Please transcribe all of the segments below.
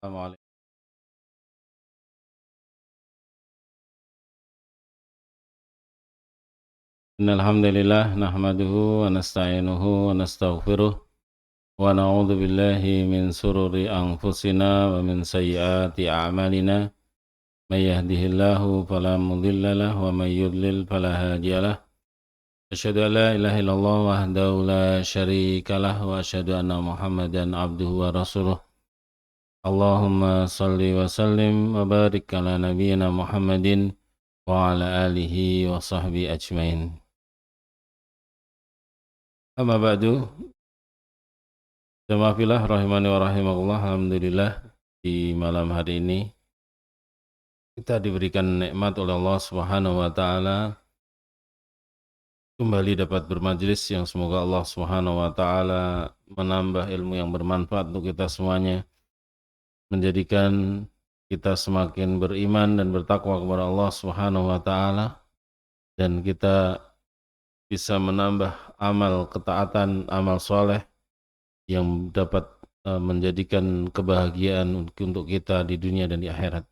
Assalamualaikum. Innal hamdalillah nahmaduhu wa nasta'inuhu wa nastaghfiruh wa na'udzu billahi min sururi anfusina wa min sayyiati a'malina. May yahdihillahu fala mudilla lahu wa may yudlil fala hadiyalah. Asyhadu an la ilaha illallah wahdahu la syarika lah wa asyhadu anna Muhammadan abduhu wa rasuluh. Allahumma salli wa sallim wa barik ala nabiyyina Muhammadin wa ala alihi wa sahbihi ajmain. Amma ba'du, jamaah fillah rahimani wa rahimakumullah. Alhamdulillah di malam hari ini kita diberikan nikmat oleh Allah Subhanahu wa taala kembali dapat bermajlis yang semoga Allah Subhanahu wa taala menambah ilmu yang bermanfaat untuk kita semuanya, menjadikan kita semakin beriman dan bertakwa kepada Allah Subhanahu wa taala, dan kita bisa menambah amal ketaatan, amal soleh yang dapat menjadikan kebahagiaan untuk kita di dunia dan di akhirat.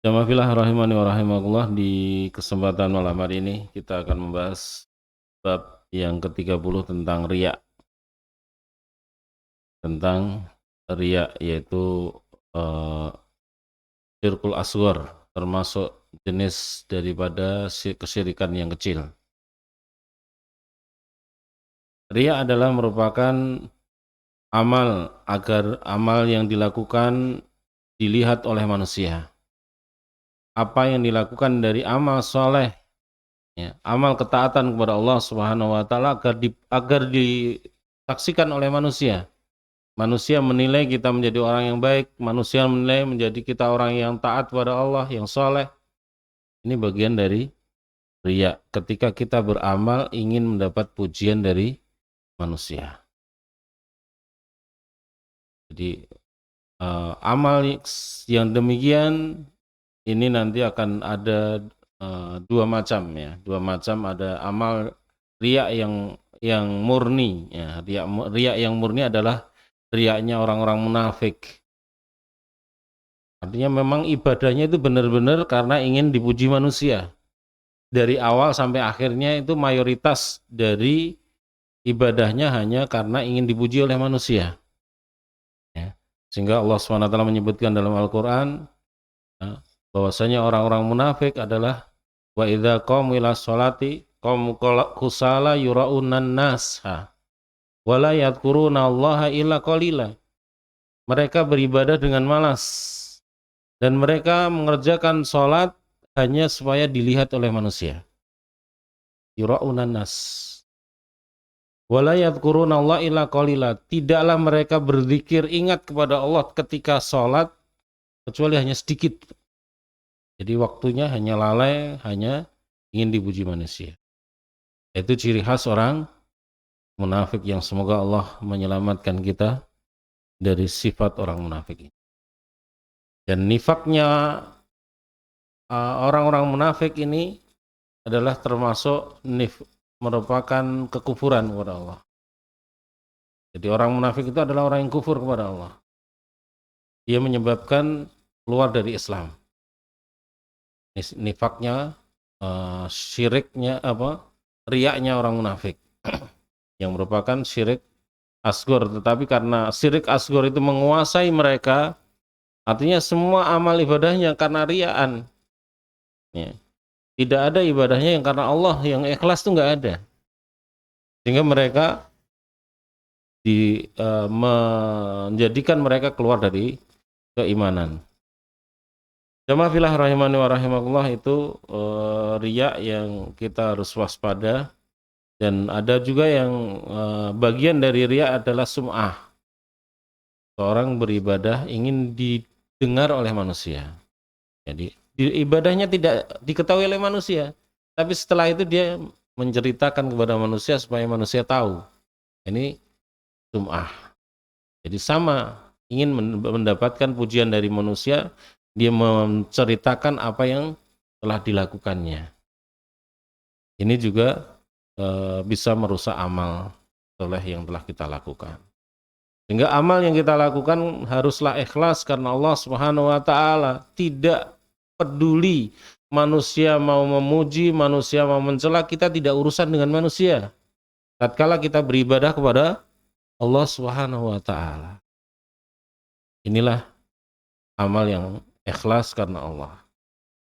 Jamaah fillah rahimani wa rahimakumullah, di kesempatan malam hari ini kita akan membahas bab yang ke-30 tentang riya. Tentang riya, yaitu syirkul asghar, termasuk jenis daripada kesyirikan yang kecil. Riya adalah merupakan amal agar amal yang dilakukan dilihat oleh manusia. Apa yang dilakukan dari amal soleh, ya, amal ketaatan kepada Allah Subhanahu wa taala agar disaksikan oleh manusia. Manusia menilai kita menjadi orang yang baik, manusia menilai menjadi kita orang yang taat kepada Allah, yang soleh. Ini bagian dari riya, ketika kita beramal ingin mendapat pujian dari manusia. Jadi amal yang demikian ini nanti akan ada dua macam, ya. Dua macam, ada amal riya yang murni, ya. Riya yang murni adalah riyanya orang-orang munafik. Artinya memang ibadahnya itu benar-benar karena ingin dipuji manusia. Dari awal sampai akhirnya itu mayoritas dari ibadahnya hanya karena ingin dipuji oleh manusia. Ya. Sehingga Allah SWT menyebutkan dalam Al-Quran bahwasanya orang-orang munafik adalah wa idza qamu ila sholati qamu kusala yuraunan nas wa la yadhkuruna Allaha illa qalila. Mereka beribadah dengan malas dan mereka mengerjakan sholat hanya supaya dilihat oleh manusia. Yuraunan nas wa la yadhkuruna Allaha illa qalila. Tidaklah mereka berzikir, ingat kepada Allah ketika sholat kecuali hanya sedikit. Jadi waktunya hanya lalai, hanya ingin dipuji manusia. Itu ciri khas orang munafik, yang semoga Allah menyelamatkan kita dari sifat orang munafik ini. Dan nifaknya orang-orang munafik ini adalah termasuk merupakan kekufuran kepada Allah. Jadi orang munafik itu adalah orang yang kufur kepada Allah. Dia menyebabkan keluar dari Islam. Nifaknya, syiriknya, riyaknya orang munafik yang merupakan syirik asghar. Tetapi karena syirik asghar itu menguasai mereka, artinya semua amal ibadahnya karena riyaan, ya. Tidak ada ibadahnya yang karena Allah, yang ikhlas itu nggak ada, sehingga mereka menjadikan mereka keluar dari keimanan. Jamaah fillah rahimani wa rahimakumullah, itu riya yang kita harus waspada. Dan ada juga yang bagian dari riya adalah sum'ah. Seorang beribadah ingin didengar oleh manusia. Jadi ibadahnya tidak diketahui oleh manusia, tapi setelah itu dia menceritakan kepada manusia supaya manusia tahu. Ini sum'ah. Jadi sama, ingin mendapatkan pujian dari manusia, dia menceritakan apa yang telah dilakukannya. Ini juga bisa merusak amal soleh yang telah kita lakukan. Sehingga amal yang kita lakukan haruslah ikhlas karena Allah Subhanahu wa taala. Tidak peduli manusia mau memuji, manusia mau mencela, kita tidak urusan dengan manusia. Tatkala kita beribadah kepada Allah Subhanahu wa taala. Inilah amal yang ikhlas karena Allah.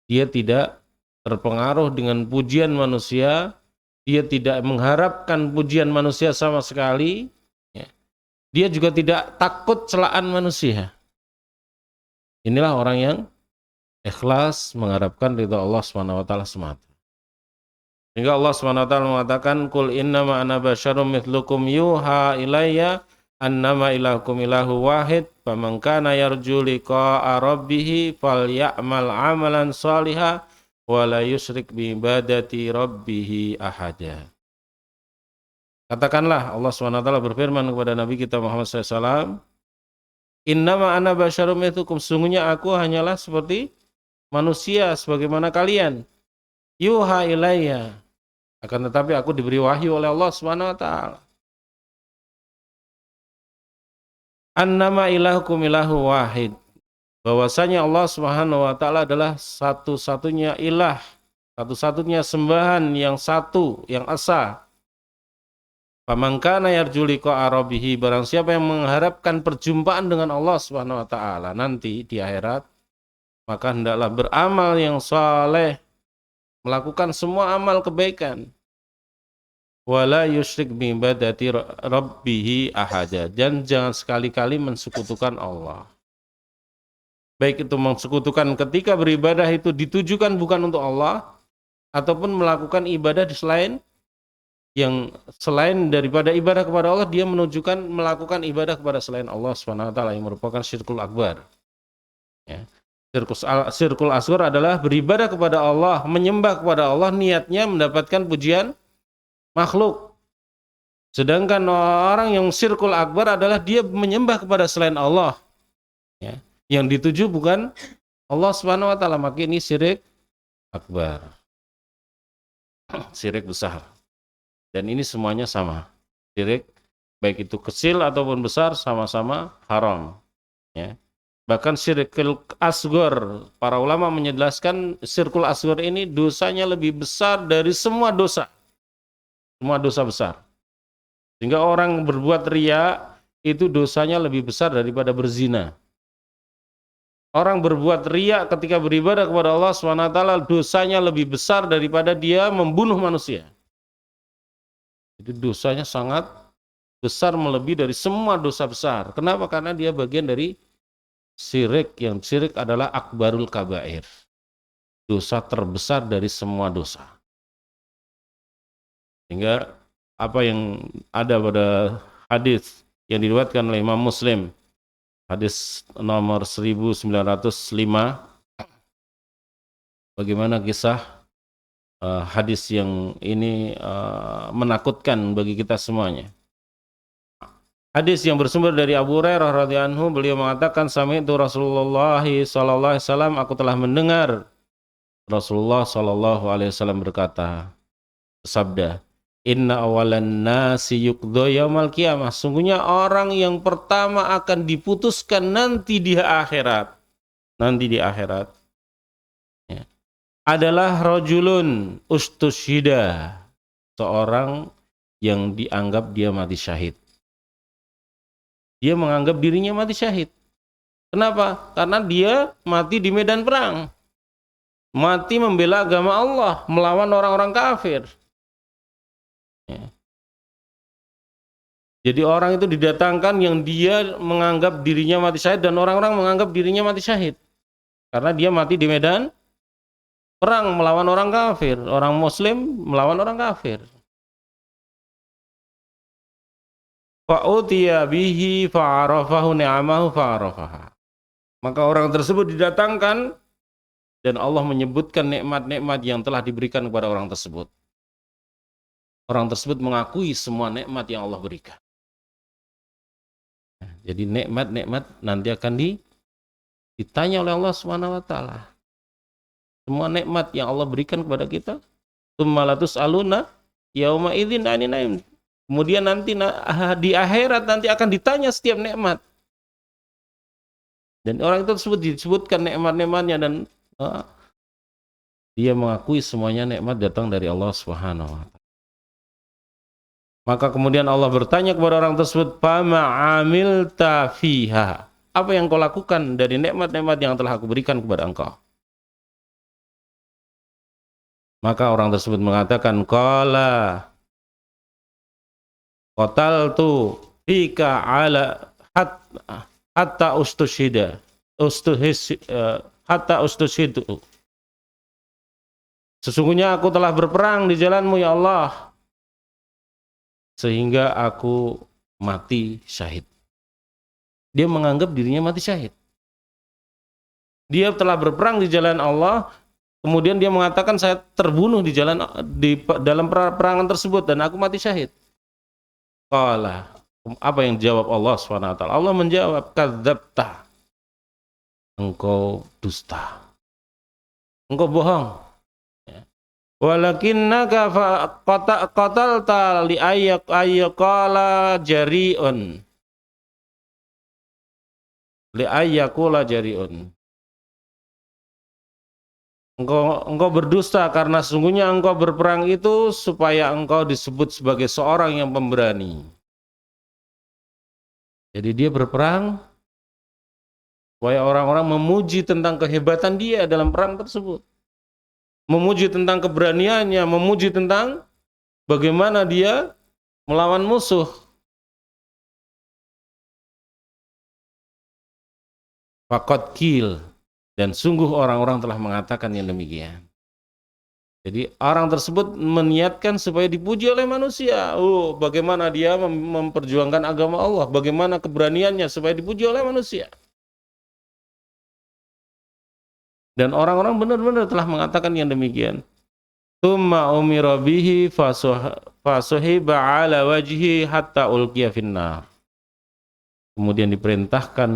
Dia tidak terpengaruh dengan pujian manusia, dia tidak mengharapkan pujian manusia sama sekali, ya. Dia juga tidak takut celaan manusia. Inilah orang yang ikhlas mengharapkan ridha Allah Subhanahu wa taala semata. Sehingga Allah Subhanahu wa taala mengatakan, "Qul innama ana basyarum mithlukum yuha ilayya annama ilahukum ilahu wahid, faman kana yarju liqa'a rabbih falyamal 'amalan shalihan wa la yusyrik bi ibadati rabbih ahada." Katakanlah, Allah Subhanahu wa taala berfirman kepada Nabi kita Muhammad SAW, "Innama ana basyarum mithlukum, sungguhnya aku hanyalah seperti manusia sebagaimana kalian. Yuha ilayya, akan tetapi aku diberi wahyu oleh Allah Subhanahu wa taala. Annama ilahukum ilahu wahid, bahwasanya Allah Subhanahu wa taala adalah satu-satunya ilah, satu-satunya sembahan yang satu, yang esa. Faman kana yarju liqa'a rabbih, barang siapa yang mengharapkan perjumpaan dengan Allah Subhanahu wa taala nanti di akhirat, maka hendaklah beramal yang saleh, melakukan semua amal kebaikan. Wala yusyrik bi ibadati rabbih ahada, dan jangan sekali-kali mensekutukan Allah. Baik itu mensekutukan ketika beribadah itu ditujukan bukan untuk Allah, ataupun melakukan ibadah di selain daripada ibadah kepada Allah, dia melakukan ibadah kepada selain Allah Subhanahu wa taala, yang merupakan syirkul akbar. Ya. Syirkul asghar adalah beribadah kepada Allah, menyembah kepada Allah, niatnya mendapatkan pujian makhluk. Sedangkan orang yang syirkul akbar adalah dia menyembah kepada selain Allah, ya. Yang dituju bukan Allah Subhanahu wa taala, maka ini syirik akbar, syirik besar. Dan ini semuanya sama. Syirik baik itu kecil ataupun besar sama-sama haram, ya. Bahkan syirkul asghar, para ulama menjelaskan syirkul asghar ini dosanya lebih besar dari semua dosa. Semua dosa besar. Sehingga orang berbuat riya itu dosanya lebih besar daripada berzina. Orang berbuat riya ketika beribadah kepada Allah SWT, dosanya lebih besar daripada dia membunuh manusia. Itu dosanya sangat besar, melebihi dari semua dosa besar. Kenapa? Karena dia bagian dari syirik, yang syirik adalah akbarul kabair, dosa terbesar dari semua dosa. Sehingga apa yang ada pada hadis yang diriwayatkan oleh Imam Muslim, hadis nomor 1905, bagaimana kisah hadis yang ini menakutkan bagi kita semuanya. Hadis yang bersumber dari Abu Hurairah radhiyallahu anhu, beliau mengatakan, sami'tu Rasulullah sallallahu alaihi wasallam, aku telah mendengar Rasulullah sallallahu alaihi wasallam berkata, bersabda, inna awalan nasi yuqda yaumal qiyamah, sungguhnya orang yang pertama akan diputuskan nanti di akhirat, ya, adalah rajulun ustushida, seorang yang dianggap dia mati syahid. Dia menganggap dirinya mati syahid. Kenapa? Karena dia mati di medan perang, mati membela agama Allah, melawan orang-orang kafir. Ya. Jadi orang itu didatangkan yang dia menganggap dirinya mati syahid, dan orang-orang menganggap dirinya mati syahid karena dia mati di medan perang melawan orang kafir, orang muslim melawan orang kafir. Fa'utiya bihi fa'arafahu ni'amahu fa'arafaha. Maka orang tersebut didatangkan dan Allah menyebutkan nikmat-nikmat yang telah diberikan kepada orang tersebut. Orang tersebut mengakui semua nikmat yang Allah berikan. Jadi nikmat-nikmat nanti akan ditanya oleh Allah Subhanahu wa taala. Semua nikmat yang Allah berikan kepada kita, tsumma latus'aluna yauma idzin 'anin na'im. Kemudian nanti di akhirat nanti akan ditanya setiap nikmat. Dan orang itu disebutkan nikmat-nikmatnya dan dia mengakui semuanya nikmat datang dari Allah Subhanahu wa taala. Maka kemudian Allah bertanya kepada orang tersebut, "Fama amilta fiha?" Apa yang kau lakukan dari nikmat-nikmat yang telah aku berikan kepada engkau? Maka orang tersebut mengatakan, "Qala qataltu fika ala hatta ustushida." Hatta ustushidu. Sesungguhnya aku telah berperang di jalanmu ya Allah, sehingga aku mati syahid. Dia menganggap dirinya mati syahid. Dia telah berperang di jalan Allah, kemudian dia mengatakan saya terbunuh di dalam perangan tersebut dan aku mati syahid. Qala, apa yang jawab Allah SWT? Allah menjawab, kadzabta. Engkau dusta. Engkau bohong. Walakinnaka qatalta li ayyaqala jari'un. Li ayyaqula jari'un. Engkau berdusta karena sesungguhnya engkau berperang itu supaya engkau disebut sebagai seorang yang pemberani. Jadi dia berperang supaya orang-orang memuji tentang kehebatan dia dalam perang tersebut. Memuji tentang keberaniannya, memuji tentang bagaimana dia melawan musuh. Faqad qil, dan sungguh orang-orang telah mengatakan yang demikian. Jadi orang tersebut meniatkan supaya dipuji oleh manusia. Oh, bagaimana dia memperjuangkan agama Allah, bagaimana keberaniannya supaya dipuji oleh manusia. Dan orang-orang benar-benar telah mengatakan yang demikian. Tsumma umira bihi fasuhiba ala wajhi hatta ulqiya finnar. Kemudian diperintahkan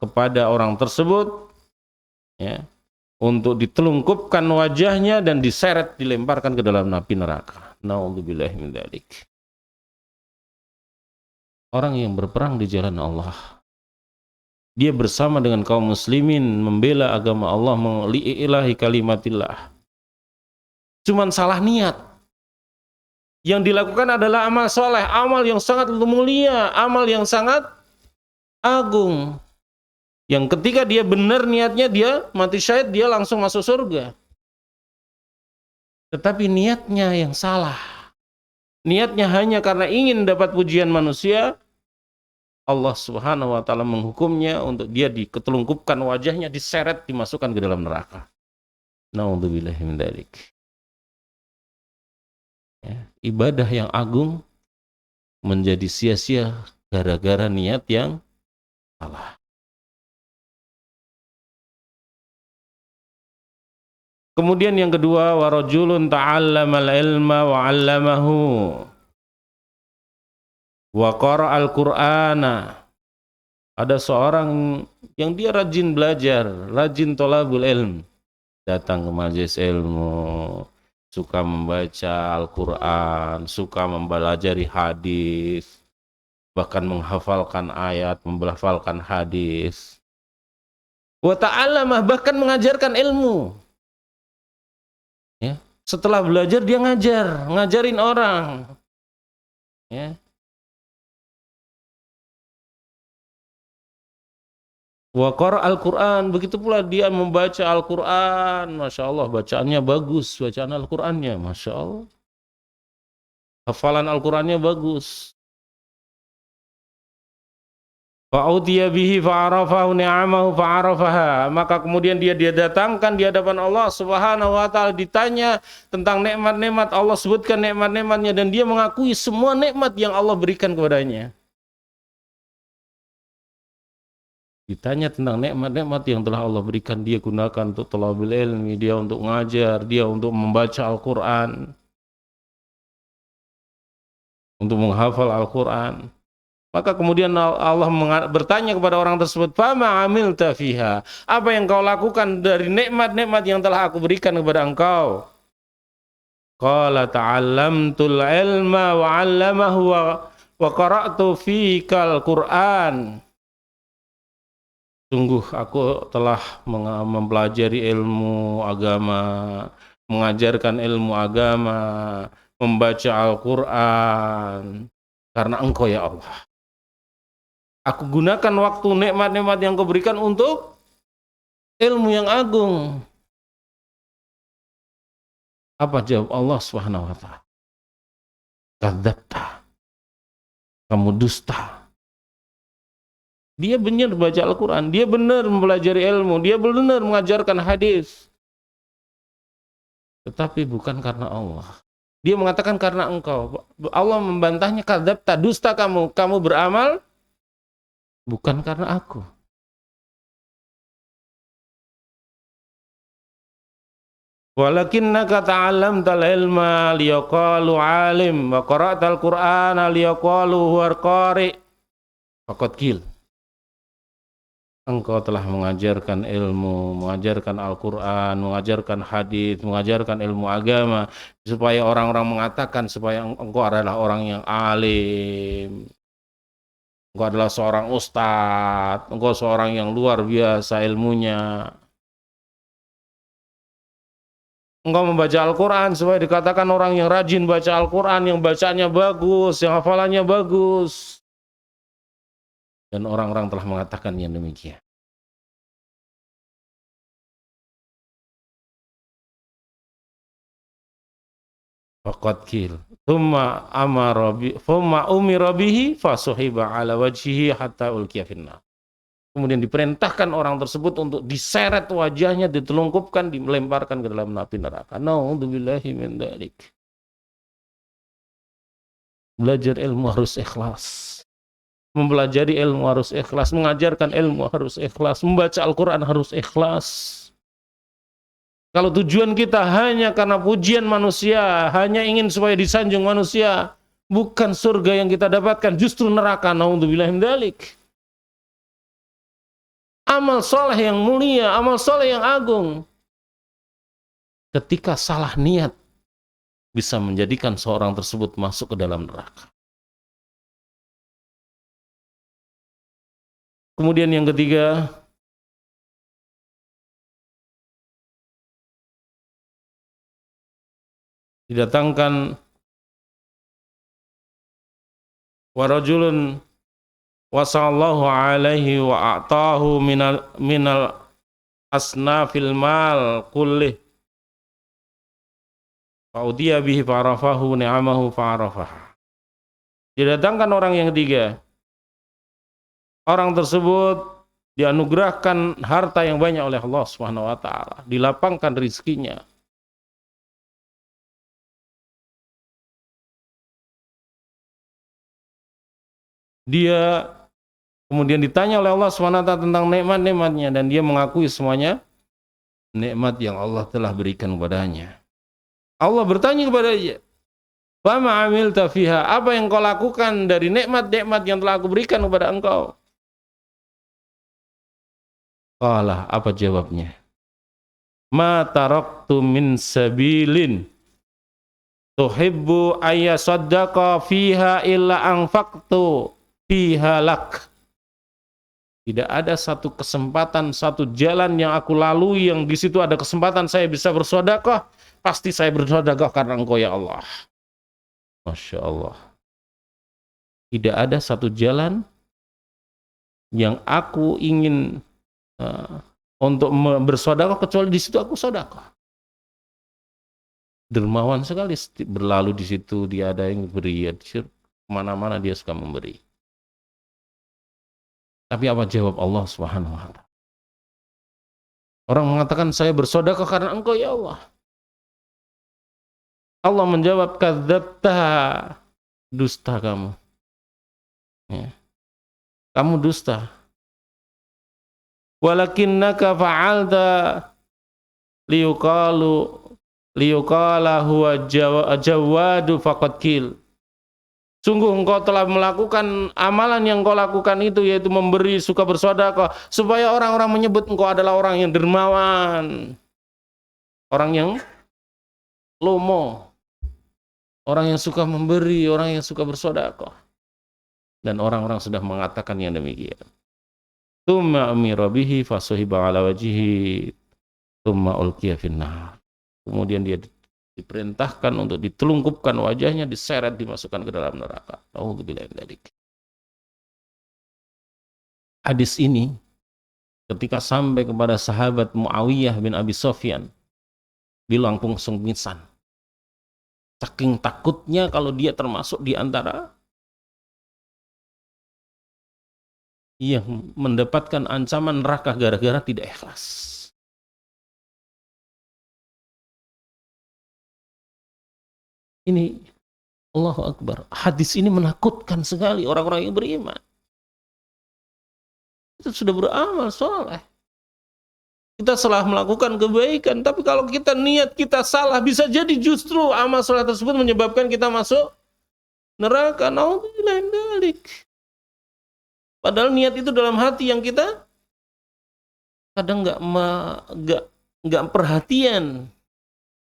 kepada orang tersebut ya, untuk ditelungkupkan wajahnya dan diseret, dilemparkan ke dalam api neraka. Na'udzubillahi min dzalik. Orang yang berperang di jalan Allah, dia bersama dengan kaum muslimin membela agama Allah, li'ilahi kalimatillah. Cuman salah niat. Yang dilakukan adalah amal soleh, amal yang sangat mulia, amal yang sangat agung. Yang ketika dia benar niatnya, dia mati syahid, dia langsung masuk surga. Tetapi niatnya yang salah. Niatnya hanya karena ingin dapat pujian manusia, Allah Subhanahu wa taala menghukumnya untuk dia diketelungkupkan wajahnya, diseret, dimasukkan ke dalam neraka. Na'udzubillahi min dzalik. Ya, ibadah yang agung menjadi sia-sia gara-gara niat yang salah. Kemudian yang kedua, wa rajulun ta'allamal ilma wa 'allamahu wa qara'al Qur'ana. Ada seorang yang dia rajin belajar, rajin thalabul ilm, datang ke majelis ilmu, suka membaca Al-Qur'an, suka mempelajari hadis, bahkan menghafalkan ayat, menghafalkan hadis. Wa ta'allamah, bahkan mengajarkan ilmu. Ya, setelah belajar dia ngajarin orang. Ya. Wa qara'al Qur'an, begitu pula dia membaca Al-Qur'an. Masya Allah, bacaannya bagus, bacaan Al-Qur'annya, Masya Allah. Hafalan Al-Qur'annya bagus. Fa'udhiya bihi fa'arafahu ni'amahu fa'arafaha. Maka kemudian dia datangkan di hadapan Allah Subhanahu wa taala, ditanya tentang nikmat-nikmat, Allah sebutkan nikmat-nikmatnya dan dia mengakui semua nikmat yang Allah berikan kepadanya. Ditanya tentang nikmat-nikmat yang telah Allah berikan, dia gunakan untuk thalabul ilmi, dia untuk ngajar, dia untuk membaca Al-Qur'an, untuk menghafal Al-Qur'an. Maka kemudian Allah bertanya kepada orang tersebut, "Fama amilta fiha?" Apa yang kau lakukan dari nikmat-nikmat yang telah aku berikan kepada engkau? Qala ta'allamtul ilma wa 'allamahu wa qara'tu fikal Qur'an. Sungguh aku telah mempelajari ilmu agama, mengajarkan ilmu agama, membaca Al-Quran, karena Engkau ya Allah. Aku gunakan waktu nikmat-nikmat yang Kau berikan untuk ilmu yang agung. Apa jawab Allah Subhanahu wa ta'ala? Kadzabta. Kamu dusta. Dia benar baca Al-Quran, dia benar mempelajari ilmu, dia benar mengajarkan hadis. Tetapi bukan karena Allah. Dia mengatakan karena Engkau. Allah membantahnya, kadzabta, dusta kamu beramal bukan karena aku. Walakinnaka ta'allamtal ilma liyaqalu alim wa qara'tal Qur'ana liyaqalu huwal qari'. Faqad qil. Engkau telah mengajarkan ilmu, mengajarkan Al-Quran, mengajarkan hadis, mengajarkan ilmu agama, supaya orang-orang mengatakan supaya engkau adalah orang yang alim, engkau adalah seorang ustadz, engkau seorang yang luar biasa ilmunya. Engkau membaca Al-Quran supaya dikatakan orang yang rajin baca Al-Quran, yang bacanya bagus, yang hafalannya bagus. Dan orang-orang telah mengatakan yang demikian. Faqad qil. Thumma umira bihi fasuhiba ala wajhihi hatta ulqiya finnar. Kemudian diperintahkan orang tersebut untuk diseret wajahnya, ditelungkupkan, dilemparkan ke dalam api neraka. Na'udzubillahi min dzalik. Belajar ilmu harus ikhlas. Mempelajari ilmu harus ikhlas, mengajarkan ilmu harus ikhlas, membaca Al-Quran harus ikhlas. Kalau tujuan kita hanya karena pujian manusia, hanya ingin supaya disanjung manusia, bukan surga yang kita dapatkan, justru neraka. Na'udzubillahi min dzalik. Amal soleh yang mulia, amal soleh yang agung, ketika salah niat, bisa menjadikan seorang tersebut masuk ke dalam neraka. Kemudian yang ketiga, didatangkan warajulun wasallahu alaihi wa a'tahu minal asnafil mal kullih fa'udiya bihi fa'arafahu ni'amahu fa'arafaha. Didatangkan orang yang ketiga. Orang tersebut dianugerahkan harta yang banyak oleh Allah Subhanahu wa ta'ala, dilapangkan rizkinya. Dia kemudian ditanya oleh Allah Subhanahu wa ta'ala tentang nikmat-nikmatnya, dan dia mengakui semuanya nikmat yang Allah telah berikan kepadanya. Allah bertanya kepada dia, "Fama amilta fiha?" Apa yang kau lakukan dari nikmat-nikmat yang telah aku berikan kepada engkau? Qala, apa jawabnya? Ma taraktu min sabilin tuhibbu ayyasaddaqa fiha illa anfaqtu fiha lak. Tidak ada satu kesempatan, satu jalan yang aku lalui yang di situ ada kesempatan saya bisa bersedekah, pasti saya bersedekah karena Engkau ya Allah. Masya Allah. Tidak ada satu jalan yang aku ingin untuk bersedekah kecuali di situ aku sedekah. Dermawan sekali, berlalu di situ dia ada yang beri, kemana-mana dia suka memberi. Tapi apa jawab Allah Subhanahu wa ta'ala? Orang mengatakan saya bersedekah karena Engkau ya Allah. Allah menjawab, kadzabta, dusta kamu. Ya. Kamu dusta. Walakinnaka fa'alta liyuqala huwa jawadu faqad qil. Sungguh engkau telah melakukan amalan yang engkau lakukan itu, yaitu memberi, suka bersedekah, supaya orang-orang menyebut engkau adalah orang yang dermawan, orang yang lomo. orang yang suka memberi, orang yang suka bersedekah. Dan orang-orang sudah mengatakan yang demikian. Tsumma umira bihi fasuhiba ala wajhihi tsumma ulqiya finnar. Kemudian dia diperintahkan untuk ditelungkupkan wajahnya, diseret, dimasukkan ke dalam neraka. Nauzubillahi min dzalik. Hadis ini ketika sampai kepada sahabat Muawiyah bin Abi Sufyan, beliau langsung pingsan. Saking takutnya kalau dia termasuk di antara yang mendapatkan ancaman neraka gara-gara tidak ikhlas. Ini Allahu Akbar. Hadis ini menakutkan sekali orang-orang yang beriman. Itu sudah beramal soleh. Kita salah melakukan kebaikan, tapi kalau kita niat kita salah, bisa jadi justru amal soleh tersebut menyebabkan kita masuk neraka. Nauzubillah min dzalik. Padahal niat itu dalam hati yang kita kadang nggak perhatian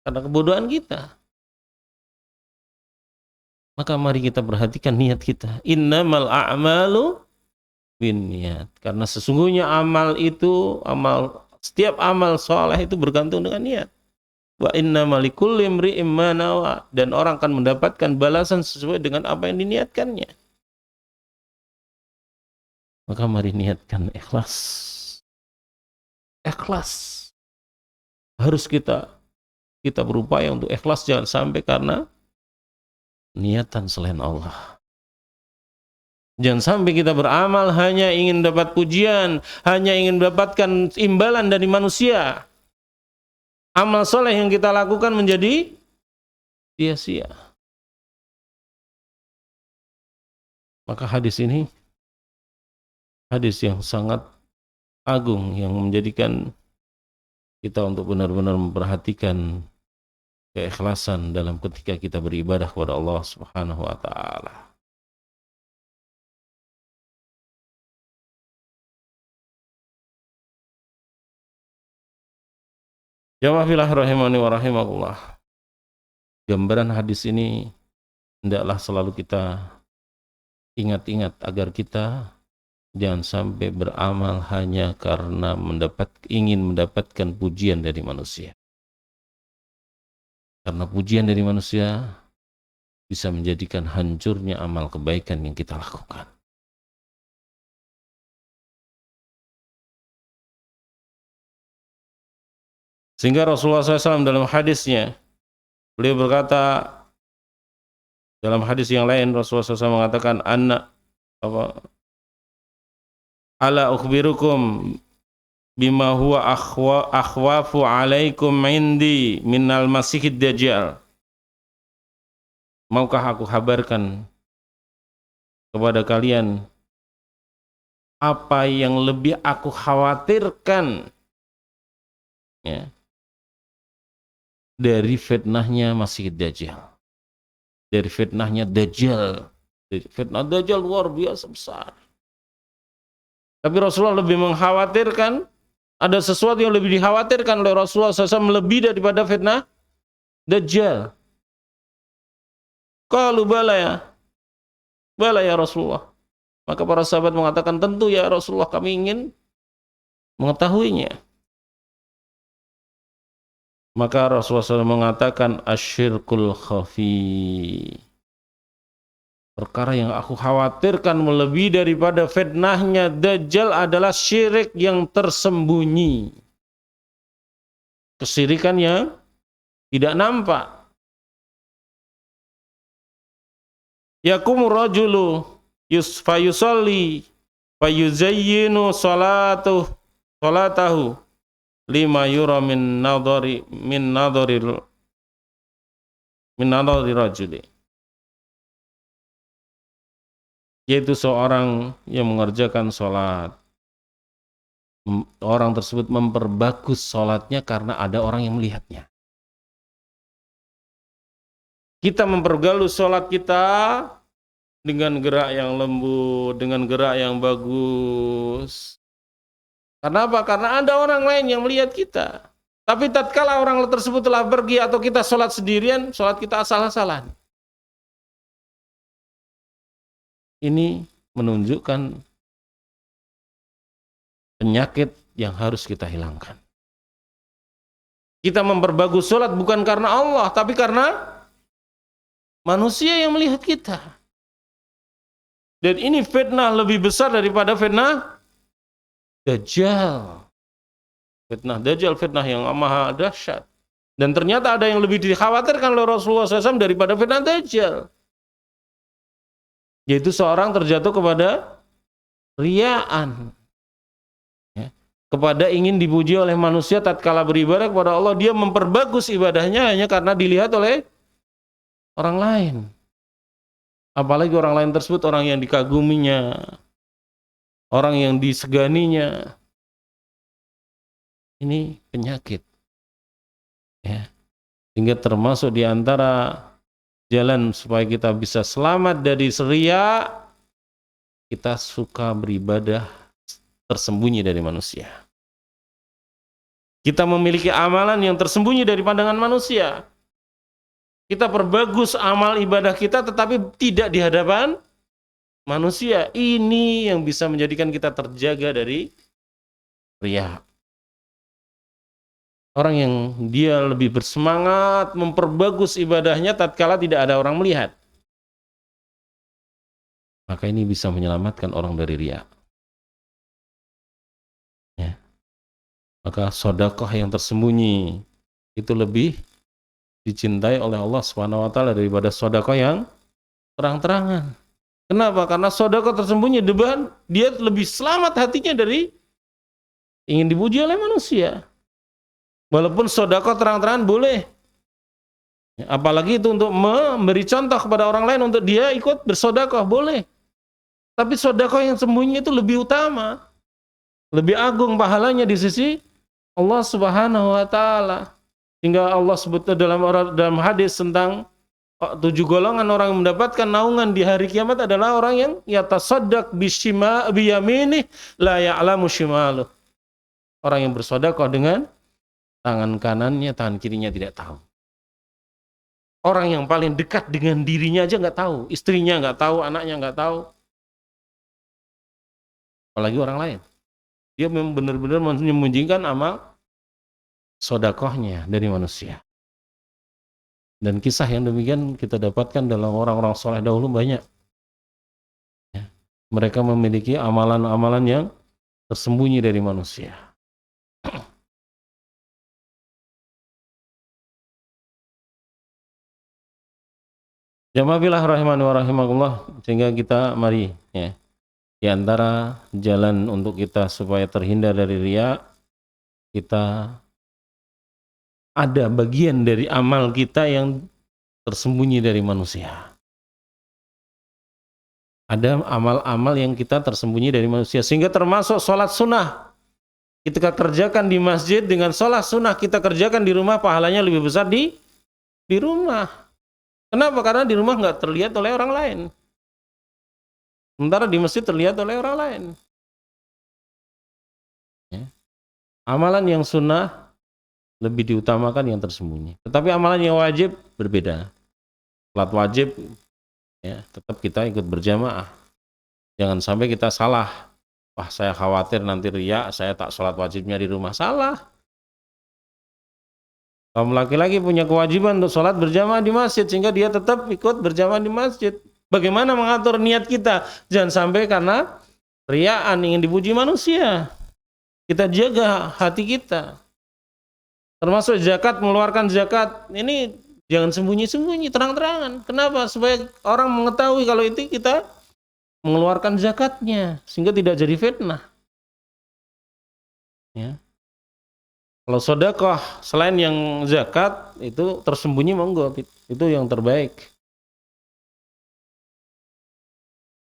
karena kebodohan kita. Maka mari kita perhatikan niat kita. Innamal a'malu binniyat. Karena sesungguhnya amal itu, setiap amal soleh itu bergantung dengan niat. Wa innamal likulli imri'in ma nawa. Dan orang akan mendapatkan balasan sesuai dengan apa yang diniatkannya. Maka mari niatkan ikhlas. Ikhlas. Harus kita berupaya untuk ikhlas, jangan sampai karena niatan selain Allah. Jangan sampai kita beramal hanya ingin dapat pujian, hanya ingin mendapatkan imbalan dari manusia. Amal soleh yang kita lakukan menjadi sia-sia. Maka hadis ini hadis yang sangat agung yang menjadikan kita untuk benar-benar memperhatikan keikhlasan dalam ketika kita beribadah kepada Allah Subhanahu wa taala. Jamaah fillah rahimani wa rahimakumullah. Gambaran hadis ini hendaklah selalu kita ingat-ingat agar kita jangan sampai beramal hanya karena ingin mendapatkan pujian dari manusia. Karena pujian dari manusia bisa menjadikan hancurnya amal kebaikan yang kita lakukan. Sehingga Rasulullah SAW dalam hadisnya, beliau berkata, dalam hadis yang lain Rasulullah SAW mengatakan, ala ukhbirukum bima huwa akhwafu alaikum indi minal masihid dajjal. Maukah aku kabarkan kepada kalian apa yang lebih aku khawatirkan, ya, dari fitnahnya Masih Dajjal, dari fitnahnya Dajjal. Fitnah Dajjal luar biasa besar. Tapi Rasulullah lebih mengkhawatirkan, ada sesuatu yang lebih dikhawatirkan oleh Rasulullah SAW lebih daripada fitnah Dajjal. Qalu bala ya Rasulullah. Maka para sahabat mengatakan, tentu ya Rasulullah, kami ingin mengetahuinya. Maka Rasulullah SAW mengatakan, asyirkul khafi. Perkara yang aku khawatirkan melebihi daripada fitnahnya Dajjal adalah syirik yang tersembunyi. Kesyirikan yang tidak nampak. Yakumu rajulu fayusalli fayuzayyinu salatahu lima yura min nadhari rajuli. Yaitu seorang yang mengerjakan sholat. Orang tersebut memperbagus sholatnya karena ada orang yang melihatnya. Kita mempergalus sholat kita dengan gerak yang lembut, dengan gerak yang bagus. Karena apa? Karena ada orang lain yang melihat kita. Tapi tatkala orang tersebut telah pergi atau kita sholat sendirian, sholat kita asal-asalan. Ini menunjukkan penyakit yang harus kita hilangkan. Kita memperbagus sholat bukan karena Allah, tapi karena manusia yang melihat kita. Dan ini fitnah lebih besar daripada fitnah Dajjal. Fitnah Dajjal, fitnah yang maha dahsyat. Dan ternyata ada yang lebih dikhawatirkan oleh Rasulullah SAW daripada fitnah Dajjal. Yaitu seorang terjatuh kepada riyaan. Ya. Kepada ingin dipuji oleh manusia tatkala beribadah kepada Allah, dia memperbagus ibadahnya hanya karena dilihat oleh orang lain. Apalagi orang lain tersebut orang yang dikaguminya, orang yang diseganinya. Ini penyakit. Ya. Sehingga termasuk di antara jalan supaya kita bisa selamat dari riya, kita suka beribadah tersembunyi dari manusia. Kita memiliki amalan yang tersembunyi dari pandangan manusia. Kita perbagus amal ibadah kita tetapi tidak di hadapan manusia. Ini yang bisa menjadikan kita terjaga dari riya. Orang yang dia lebih bersemangat memperbagus ibadahnya tatkala tidak ada orang melihat. Maka ini bisa menyelamatkan orang dari riya. Ya. Maka sedekah yang tersembunyi itu lebih dicintai oleh Allah Subhanahu wa taala daripada sedekah yang terang-terangan. Kenapa? Karena sedekah tersembunyi depan dia lebih selamat hatinya dari ingin dipuji oleh manusia. Walaupun sedekah terang-terangan boleh. Apalagi itu untuk memberi contoh kepada orang lain untuk dia ikut bersedekah boleh. Tapi sedekah yang sembunyi itu lebih utama. Lebih agung pahalanya di sisi Allah Subhanahu wa taala. Sehingga Allah sebut dalam hadis tentang 7 golongan orang yang mendapatkan naungan di hari kiamat adalah orang yang yatasaddaq biyaminih la ya'lamu shimaluh. Orang yang bersedekah dengan tangan kanannya, tangan kirinya tidak tahu. Orang yang paling dekat dengan dirinya aja nggak tahu, istrinya nggak tahu, anaknya nggak tahu, apalagi orang lain. Dia memang benar-benar menyembunyikan amal sedekahnya dari manusia. Dan kisah yang demikian kita dapatkan dalam orang-orang soleh dahulu banyak. Ya. Mereka memiliki amalan-amalan yang tersembunyi dari manusia. Jamaah billah rahimani wa rahimakumullah, sehingga kita mari ya, di antara jalan untuk kita supaya terhindar dari riya, kita ada bagian dari amal kita yang tersembunyi dari manusia. Ada amal-amal yang kita tersembunyi dari manusia, sehingga termasuk sholat sunnah. Kita kerjakan di masjid dengan sholat sunnah kita kerjakan di rumah, pahalanya lebih besar di rumah. Kenapa? Karena di rumah nggak terlihat oleh orang lain. Sementara di masjid terlihat oleh orang lain. Ya. Amalan yang sunnah lebih diutamakan yang tersembunyi. Tetapi amalan yang wajib berbeda. Salat wajib ya, tetap kita ikut berjamaah. Jangan sampai kita salah. Wah, saya khawatir nanti riya, saya tak sholat wajibnya di rumah. Salah. Kaum laki-laki punya kewajiban untuk sholat berjamaah di masjid, sehingga dia tetap ikut berjamaah di masjid. Bagaimana mengatur niat kita? Jangan sampai karena riyaan ingin dipuji manusia. Kita jaga hati kita. Termasuk zakat, mengeluarkan zakat. Ini jangan sembunyi-sembunyi, terang-terangan. Kenapa? Supaya orang mengetahui kalau itu kita mengeluarkan zakatnya, sehingga tidak jadi fitnah. Ya. Kalau sedekah selain yang zakat itu tersembunyi, monggo, itu yang terbaik.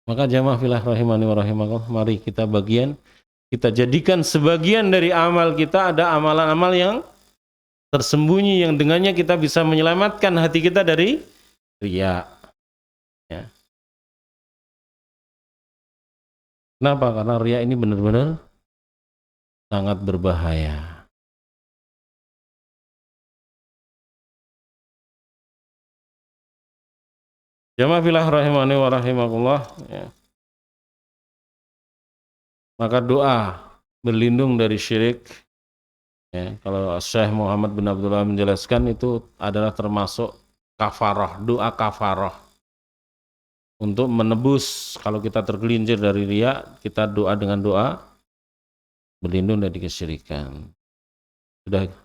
Maka jamaah fillah rahimani wa rahimakumullah, mari kita jadikan sebagian dari amal kita ada amalan-amal yang tersembunyi yang dengannya kita bisa menyelamatkan hati kita dari riya. Ya. Kenapa? Karena riya ini benar-benar sangat berbahaya. Jamaah fillah rahimani wa rahimakumullah, ya. Maka doa berlindung dari syirik, ya, kalau Syekh Muhammad bin Abdullah menjelaskan itu adalah termasuk kafarah, doa kafarah untuk menebus kalau kita tergelincir dari riya, kita doa dengan doa berlindung dari kesyirikan.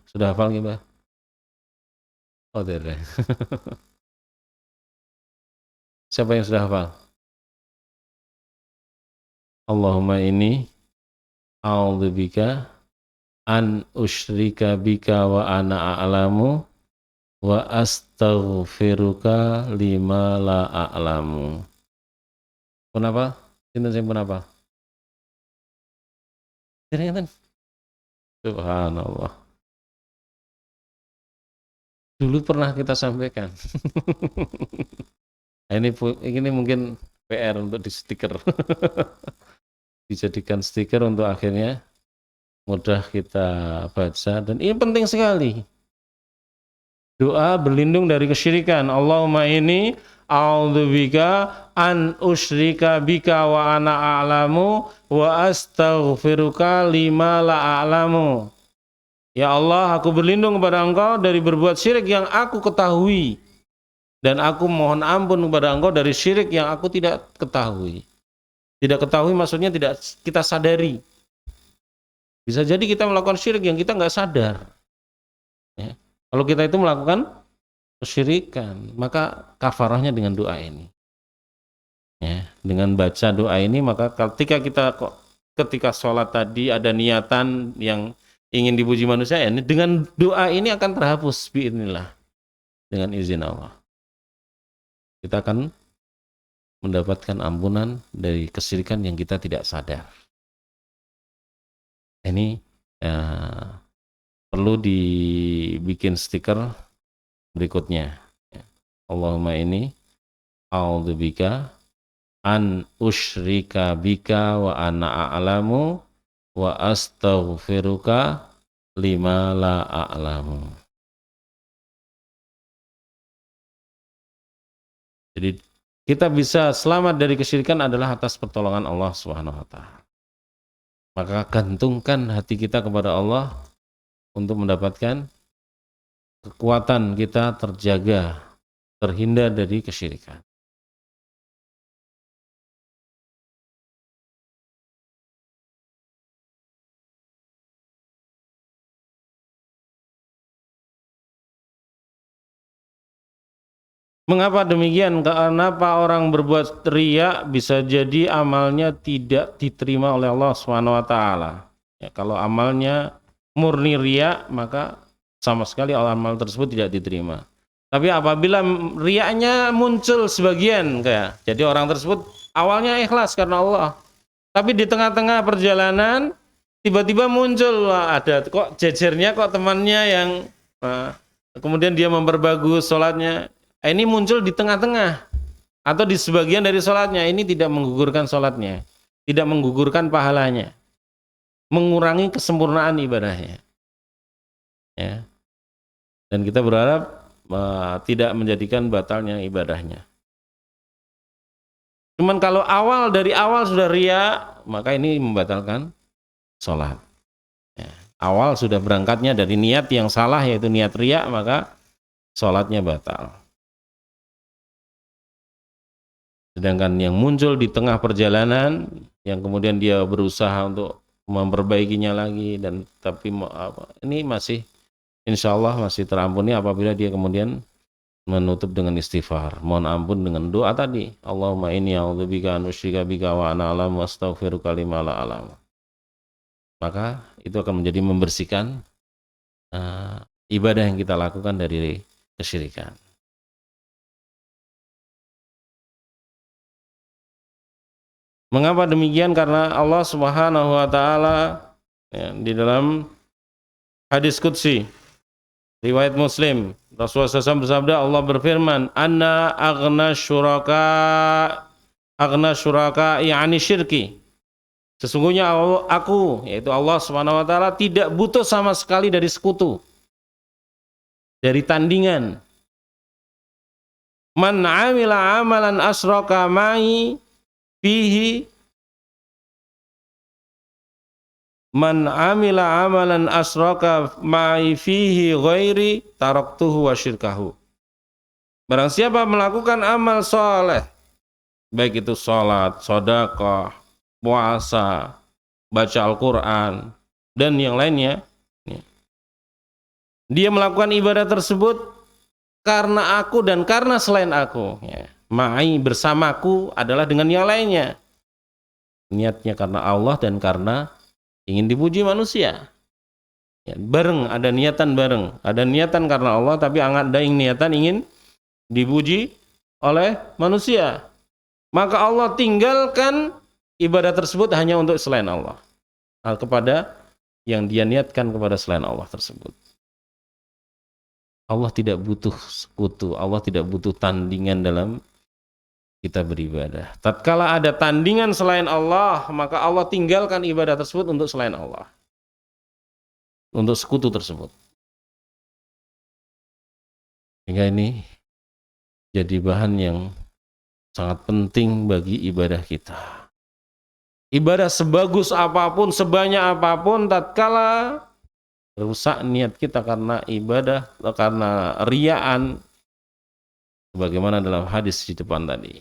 Sudah hafal nggih, Mbah? Oh, tidak. Siapa yang sudah hafal? Allahumma ini a'udzubika an usyrika bika wa ana a'lamu wa astaghfiruka lima la a'lamu. Kenapa? Sinten sing kenapa? Sinten? Subhanallah. Dulu pernah kita sampaikan. Ini mungkin PR untuk di stiker. Dijadikan stiker untuk akhirnya mudah kita baca, dan ini penting sekali. Doa berlindung dari kesyirikan. Allahumma ini a'udzubika an usyrika bika wa ana a'lamu wa astaghfiruka lima la a'lamu. Ya Allah, aku berlindung kepada Engkau dari berbuat syirik yang aku ketahui, dan aku mohon ampun kepada Engkau dari syirik yang aku tidak ketahui. Tidak ketahui maksudnya tidak kita sadari. Bisa jadi kita melakukan syirik yang kita nggak sadar. Ya. Kalau kita itu melakukan kesyirikan, maka kafarahnya dengan doa ini. Ya, dengan baca doa ini, maka ketika sholat tadi ada niatan yang ingin dipuji manusia, ya, dengan doa ini akan terhapus biidznillah, dengan izin Allah. Kita akan mendapatkan ampunan dari kesyirikan yang kita tidak sadar. Ini perlu dibikin stiker berikutnya. Allahumma ini a'udzubika an usyrika bika wa ana a'lamu wa astaghfiruka lima la a'lamu. Jadi kita bisa selamat dari kesyirikan adalah atas pertolongan Allah Subhanahu wa taala. Maka gantungkan hati kita kepada Allah untuk mendapatkan kekuatan kita terjaga, terhindar dari kesyirikan. Mengapa demikian? Kenapa orang berbuat riya bisa jadi amalnya tidak diterima oleh Allah Subhanahu wa taala? Ya, kalau amalnya murni riya, maka sama sekali amal tersebut tidak diterima. Tapi apabila riyanya muncul sebagian, kayak jadi orang tersebut awalnya ikhlas karena Allah, tapi di tengah-tengah perjalanan tiba-tiba muncul, ada kok jejernya, kok temannya yang kemudian dia memperbagus sholatnya. Ini muncul di tengah-tengah atau di sebagian dari sholatnya, ini tidak menggugurkan sholatnya, tidak menggugurkan pahalanya, mengurangi kesempurnaan ibadahnya. Ya. Dan kita berharap tidak menjadikan batalnya ibadahnya. Cuman kalau dari awal sudah riya, maka ini membatalkan sholat. Ya. Awal sudah berangkatnya dari niat yang salah, yaitu niat riya, maka sholatnya batal. Sedangkan yang muncul di tengah perjalanan, yang kemudian dia berusaha untuk memperbaikinya lagi, dan tapi ini masih insya Allah masih terampuni apabila dia kemudian menutup dengan istighfar, mohon ampun dengan doa tadi, Allahumma inni a'udzubika an usyrika bika wa ana a'lamu wa astaghfiruka lima la a'lamu. Maka itu akan menjadi membersihkan ibadah yang kita lakukan dari kesyirikan. Mengapa demikian? Karena Allah Subhanahu wa taala, ya, di dalam hadis qudsi riwayat Muslim, Rasulullah SAW bersabda, Allah berfirman, "Anna aghna syuraka yani syirki." Sesungguhnya aku, yaitu Allah Subhanahu wa taala, tidak butuh sama sekali dari sekutu, dari tandingan. Man 'amila 'amalan asyraka ma'i fihi Man amila amalan asraka ma'i fihi ghairi taraktuhu wa syirkahu. Barang siapa melakukan amal soleh, baik itu sholat, sedekah, puasa, baca Al-Quran, dan yang lainnya, dia melakukan ibadah tersebut karena aku dan karena selain aku. Ma'i bersamaku adalah dengan yang lainnya. Niatnya karena Allah dan karena ingin dipuji manusia. Bareng, ada niatan bareng. Ada niatan karena Allah, tapi ada niatan ingin dipuji oleh manusia. Maka Allah tinggalkan ibadah tersebut hanya untuk selain Allah. Kepada yang dia niatkan kepada selain Allah tersebut. Allah tidak butuh sekutu, Allah tidak butuh tandingan dalam kita beribadah. Tatkala ada tandingan selain Allah, maka Allah tinggalkan ibadah tersebut untuk selain Allah. Untuk sekutu tersebut. Sehingga ini jadi bahan yang sangat penting bagi ibadah kita. Ibadah sebagus apapun, sebanyak apapun, tatkala rusak niat kita karena ibadah, karena riyaan, sebagaimana dalam hadis di depan tadi.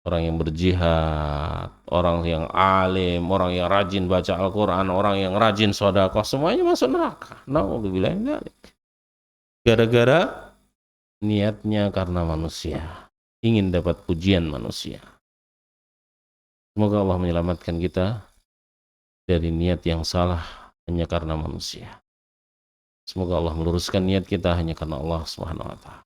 Orang yang berjihad, orang yang alim, orang yang rajin baca Al-Quran, orang yang rajin sedekah, semuanya masuk neraka. Na'udzubillah min dzalik. Gara-gara niatnya karena manusia, ingin dapat pujian manusia. Semoga Allah menyelamatkan kita dari niat yang salah hanya karena manusia. Semoga Allah meluruskan niat kita hanya karena Allah Subhanahu wa taala.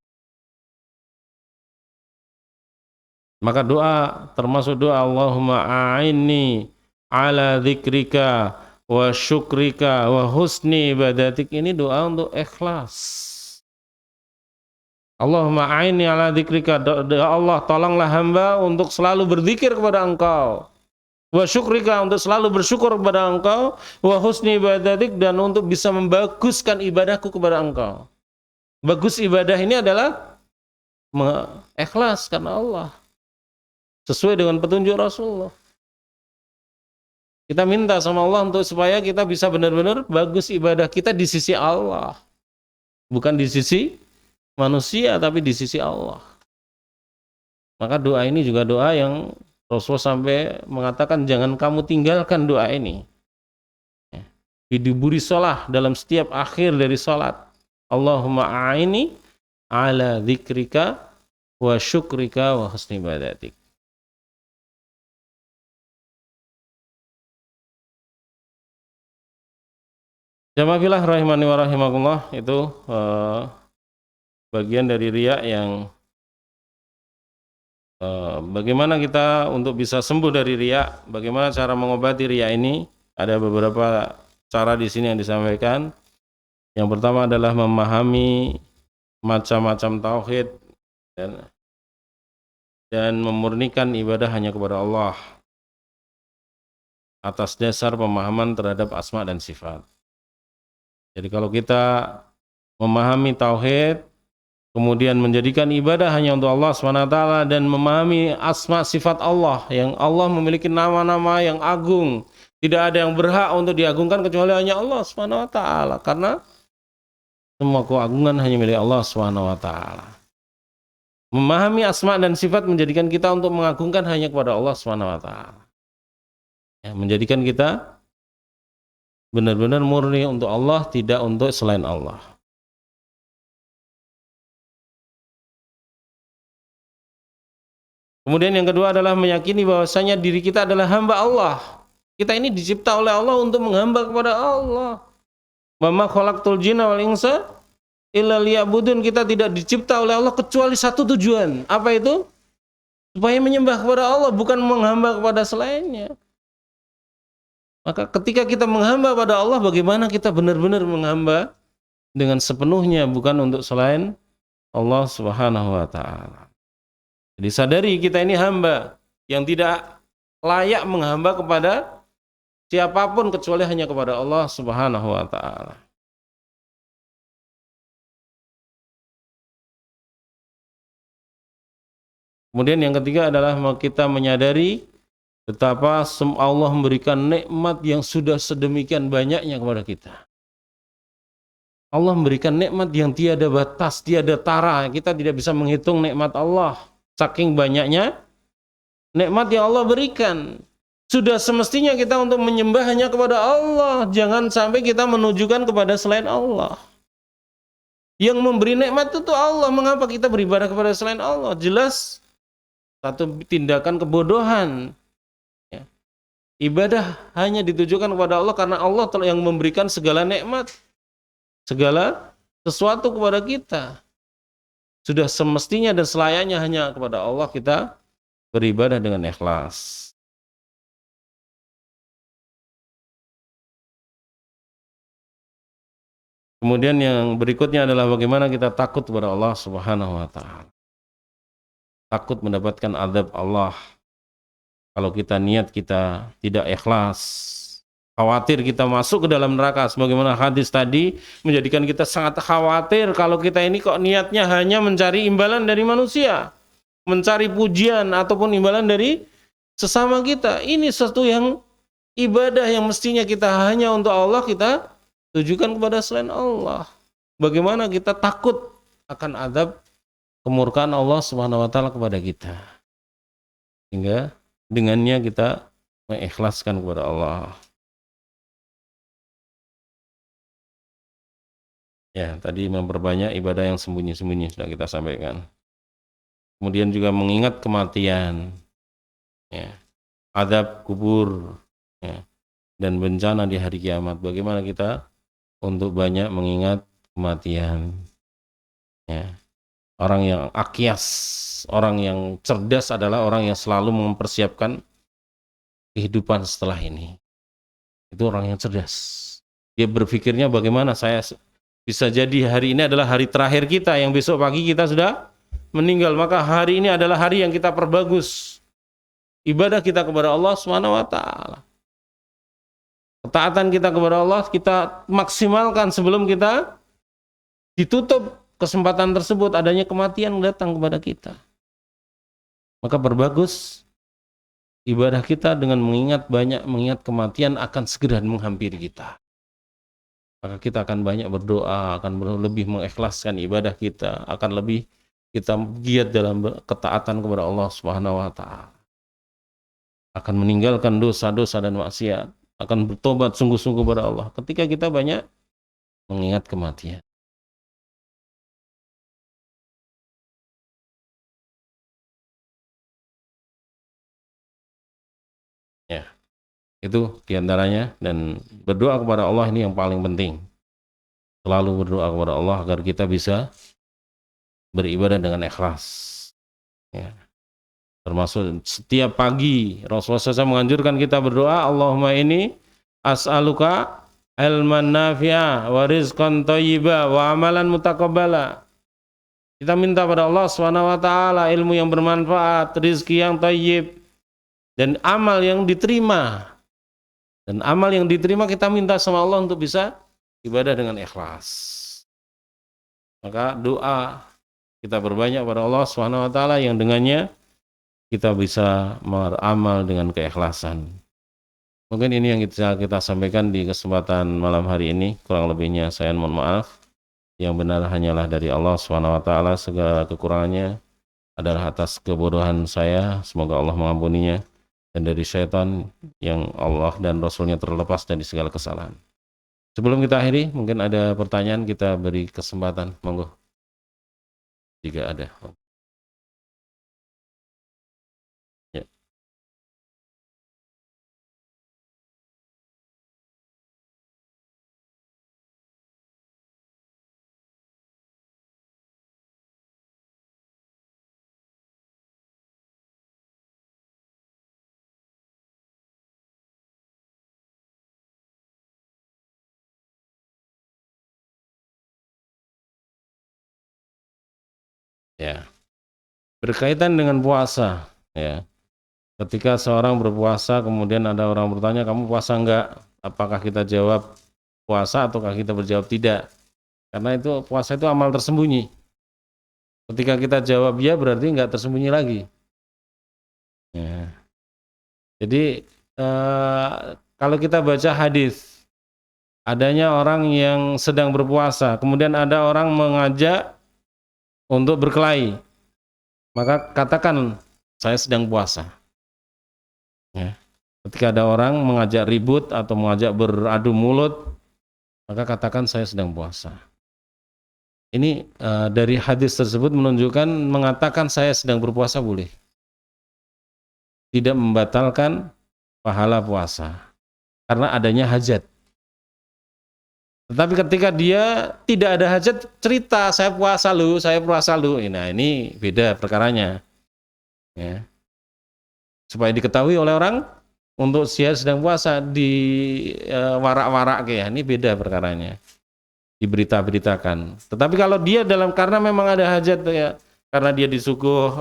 Maka doa, termasuk doa Allahumma a'inni ala dzikrika wa syukrika wa husni ibadatik, ini doa untuk ikhlas. Allahumma a'inni ala dzikrika, doa Allah, tolonglah hamba untuk selalu berzikir kepada Engkau. Wa syukrika, untuk selalu bersyukur kepada Engkau. Wa husni ibadatik, dan untuk bisa membaguskan ibadahku kepada Engkau. Bagus ibadah ini adalah ikhlas karena Allah, sesuai dengan petunjuk Rasulullah. Kita minta sama Allah untuk supaya kita bisa benar-benar bagus ibadah kita di sisi Allah. Bukan di sisi manusia, tapi di sisi Allah. Maka doa ini juga doa yang Rasulullah sampai mengatakan jangan kamu tinggalkan doa ini. Diburi sholat dalam setiap akhir dari sholat. Allahumma a'ini ala dzikrika wa syukrika wa husni ibadatik. Jamaah fillah rahimani wa rahimakumullah, itu bagian dari riya yang bagaimana kita untuk bisa sembuh dari riya, bagaimana cara mengobati riya ini. Ada beberapa cara di sini yang disampaikan. Yang pertama adalah memahami macam-macam tauhid dan memurnikan ibadah hanya kepada Allah atas dasar pemahaman terhadap asma dan sifat. Jadi kalau kita memahami tauhid, kemudian menjadikan ibadah hanya untuk Allah SWT, dan memahami asma sifat Allah, yang Allah memiliki nama-nama yang agung, tidak ada yang berhak untuk diagungkan kecuali hanya Allah SWT, karena semua keagungan hanya milik Allah SWT. Memahami asma dan sifat menjadikan kita untuk mengagungkan hanya kepada Allah SWT, menjadikan kita benar-benar murni untuk Allah, tidak untuk selain Allah. Kemudian yang kedua adalah meyakini bahwasanya diri kita adalah hamba Allah. Kita ini dicipta oleh Allah untuk menghamba kepada Allah. Wa ma khalaqtul jinna wal insa illa liya'budun. Kita tidak dicipta oleh Allah kecuali satu tujuan. Apa itu? Supaya menyembah kepada Allah, bukan menghamba kepada selainnya. Maka ketika kita menghamba pada Allah, bagaimana kita benar-benar menghamba dengan sepenuhnya, bukan untuk selain Allah Subhanahu wa taala. Jadi sadari kita ini hamba yang tidak layak menghamba kepada siapapun kecuali hanya kepada Allah Subhanahu wa taala. Kemudian yang ketiga adalah kita menyadari Betapa Allah memberikan nikmat yang sudah sedemikian banyaknya kepada kita. Allah memberikan nikmat yang tiada batas, tiada tara. Kita tidak bisa menghitung nikmat Allah. Saking banyaknya nikmat yang Allah berikan. Sudah semestinya kita untuk menyembah hanya kepada Allah. Jangan sampai kita menunjukkan kepada selain Allah. Yang memberi nikmat itu Allah. Mengapa kita beribadah kepada selain Allah? Jelas satu tindakan kebodohan. Ya. Ibadah hanya ditujukan kepada Allah karena Allah yang memberikan segala nikmat, segala sesuatu kepada kita. Sudah semestinya dan selayaknya hanya kepada Allah kita beribadah dengan ikhlas. Kemudian yang berikutnya adalah bagaimana kita takut kepada Allah Subhanahu wa taala. Takut mendapatkan azab Allah. Kalau kita niat kita tidak ikhlas, khawatir kita masuk ke dalam neraka, sebagaimana hadis tadi menjadikan kita sangat khawatir kalau kita ini kok niatnya hanya mencari imbalan dari manusia, mencari pujian ataupun imbalan dari sesama kita. Ini sesuatu yang ibadah yang mestinya kita hanya untuk Allah, kita tujukan kepada selain Allah. Bagaimana kita takut akan azab kemurkaan Allah Subhanahu wa taala kepada kita. Sehingga dengannya kita mengikhlaskan kepada Allah. Ya, tadi memperbanyak ibadah yang sembunyi-sembunyi sudah kita sampaikan. Kemudian juga mengingat kematian, ya, azab kubur, ya, dan bencana di hari kiamat. Bagaimana kita untuk banyak mengingat kematian. Ya. Orang yang akyas, orang yang cerdas adalah orang yang selalu mempersiapkan kehidupan setelah ini. Itu orang yang cerdas. Dia berpikirnya bagaimana saya bisa jadi hari ini adalah hari terakhir kita, yang besok pagi kita sudah meninggal. Maka hari ini adalah hari yang kita perbagus ibadah kita kepada Allah Subhanahu wa taala. Ketaatan kita kepada Allah kita maksimalkan sebelum kita ditutup kesempatan tersebut, adanya kematian datang kepada kita. Maka berbagus ibadah kita dengan mengingat kematian akan segera menghampiri kita. Maka kita akan banyak berdoa, akan lebih mengikhlaskan ibadah kita, akan lebih kita giat dalam ketaatan kepada Allah Subhanahu wa taala. Akan meninggalkan dosa-dosa dan maksiat, akan bertobat sungguh-sungguh kepada Allah ketika kita banyak mengingat kematian. Ya, itu diantaranya, dan berdoa kepada Allah ini yang paling penting. Selalu berdoa kepada Allah agar kita bisa beribadah dengan ikhlas. Ya. Termasuk setiap pagi Rasulullah SAW menganjurkan kita berdoa, Allahumma ini as'aluka ilman nafi'a wa rizqan thayyiba wa amalan mutaqabbala. Kita minta pada Allah SWT ilmu yang bermanfaat, rizki yang thayyib, dan amal yang diterima. Dan amal yang diterima kita minta sama Allah untuk bisa ibadah dengan ikhlas. Maka doa kita berbanyak pada Allah SWT yang dengannya kita bisa beramal dengan keikhlasan. Mungkin ini yang kita sampaikan di kesempatan malam hari ini. Kurang lebihnya saya mohon maaf. Yang benar hanyalah dari Allah SWT. Segala kekurangannya adalah atas kebodohan saya. Semoga Allah mengampuninya. Dan dari syaitan yang Allah dan Rasulnya terlepas dari segala kesalahan. Sebelum kita akhiri, mungkin ada pertanyaan, kita beri kesempatan. Monggo. Jika ada. Ya. Ya. Berkaitan dengan puasa, ya. Ketika seorang berpuasa, kemudian ada orang bertanya, kamu puasa enggak? Apakah kita jawab puasa ataukah kita berjawab tidak? Karena itu puasa itu amal tersembunyi. Ketika kita jawab ya, berarti enggak tersembunyi lagi. Ya. Jadi kalau kita baca hadis, adanya orang yang sedang berpuasa, kemudian ada orang mengajak untuk berkelahi, maka katakan saya sedang puasa. Ya. Ketika ada orang mengajak ribut atau mengajak beradu mulut, maka katakan saya sedang puasa. Ini dari hadis tersebut menunjukkan mengatakan saya sedang berpuasa boleh, tidak membatalkan pahala puasa karena adanya hajat. Tetapi ketika dia tidak ada hajat, cerita saya puasa lu. Nah ini beda perkaranya. Ya. Supaya diketahui oleh orang untuk dia sedang puasa di warak-warak ya, ini beda perkaranya. Diberita-beritakan. Tetapi kalau dia karena memang ada hajat ya, karena dia disuguh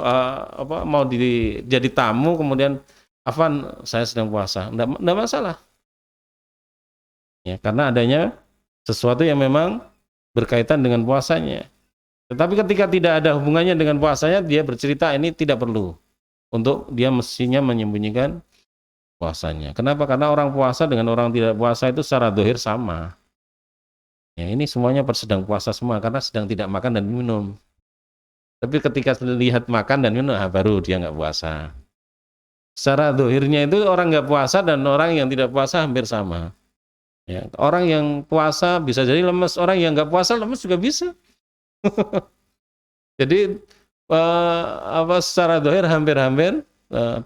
mau jadi tamu kemudian Afan saya sedang puasa, enggak masalah. Ya, karena adanya sesuatu yang memang berkaitan dengan puasanya. Tetapi ketika tidak ada hubungannya dengan puasanya, dia bercerita ini tidak perlu. Untuk dia mestinya menyembunyikan puasanya. Kenapa? Karena orang puasa dengan orang tidak puasa itu secara dohir sama. Ya, ini semuanya sedang puasa semua karena sedang tidak makan dan minum. Tapi ketika lihat makan dan minum, baru dia nggak puasa. Secara dohirnya itu orang nggak puasa dan orang yang tidak puasa hampir sama. Ya, orang yang puasa bisa jadi lemes, orang yang nggak puasa lemes juga bisa. Jadi secara dohir hampir-hampir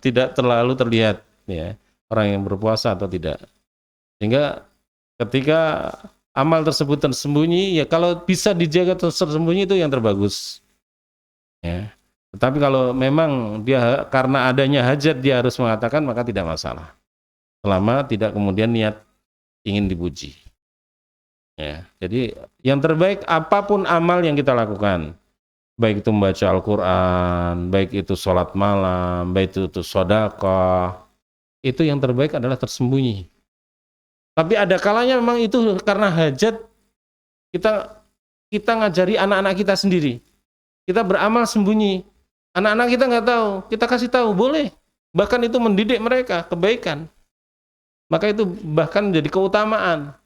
tidak terlalu terlihat ya orang yang berpuasa atau tidak. Sehingga ketika amal tersebut tersembunyi, ya kalau bisa dijaga tersembunyi itu yang terbagus. Ya. Tetapi kalau memang dia karena adanya hajat dia harus mengatakan maka tidak masalah. Selama tidak kemudian niat ingin dipuji. Ya. Jadi yang terbaik apapun amal yang kita lakukan, baik itu membaca Al-Quran, baik itu sholat malam, baik itu sedekah, itu yang terbaik adalah tersembunyi. Tapi ada kalanya memang itu karena hajat kita kita ngajari anak-anak kita sendiri. Kita beramal sembunyi. Anak-anak kita nggak tahu, kita kasih tahu boleh. Bahkan itu mendidik mereka kebaikan. Maka itu bahkan menjadi keutamaan.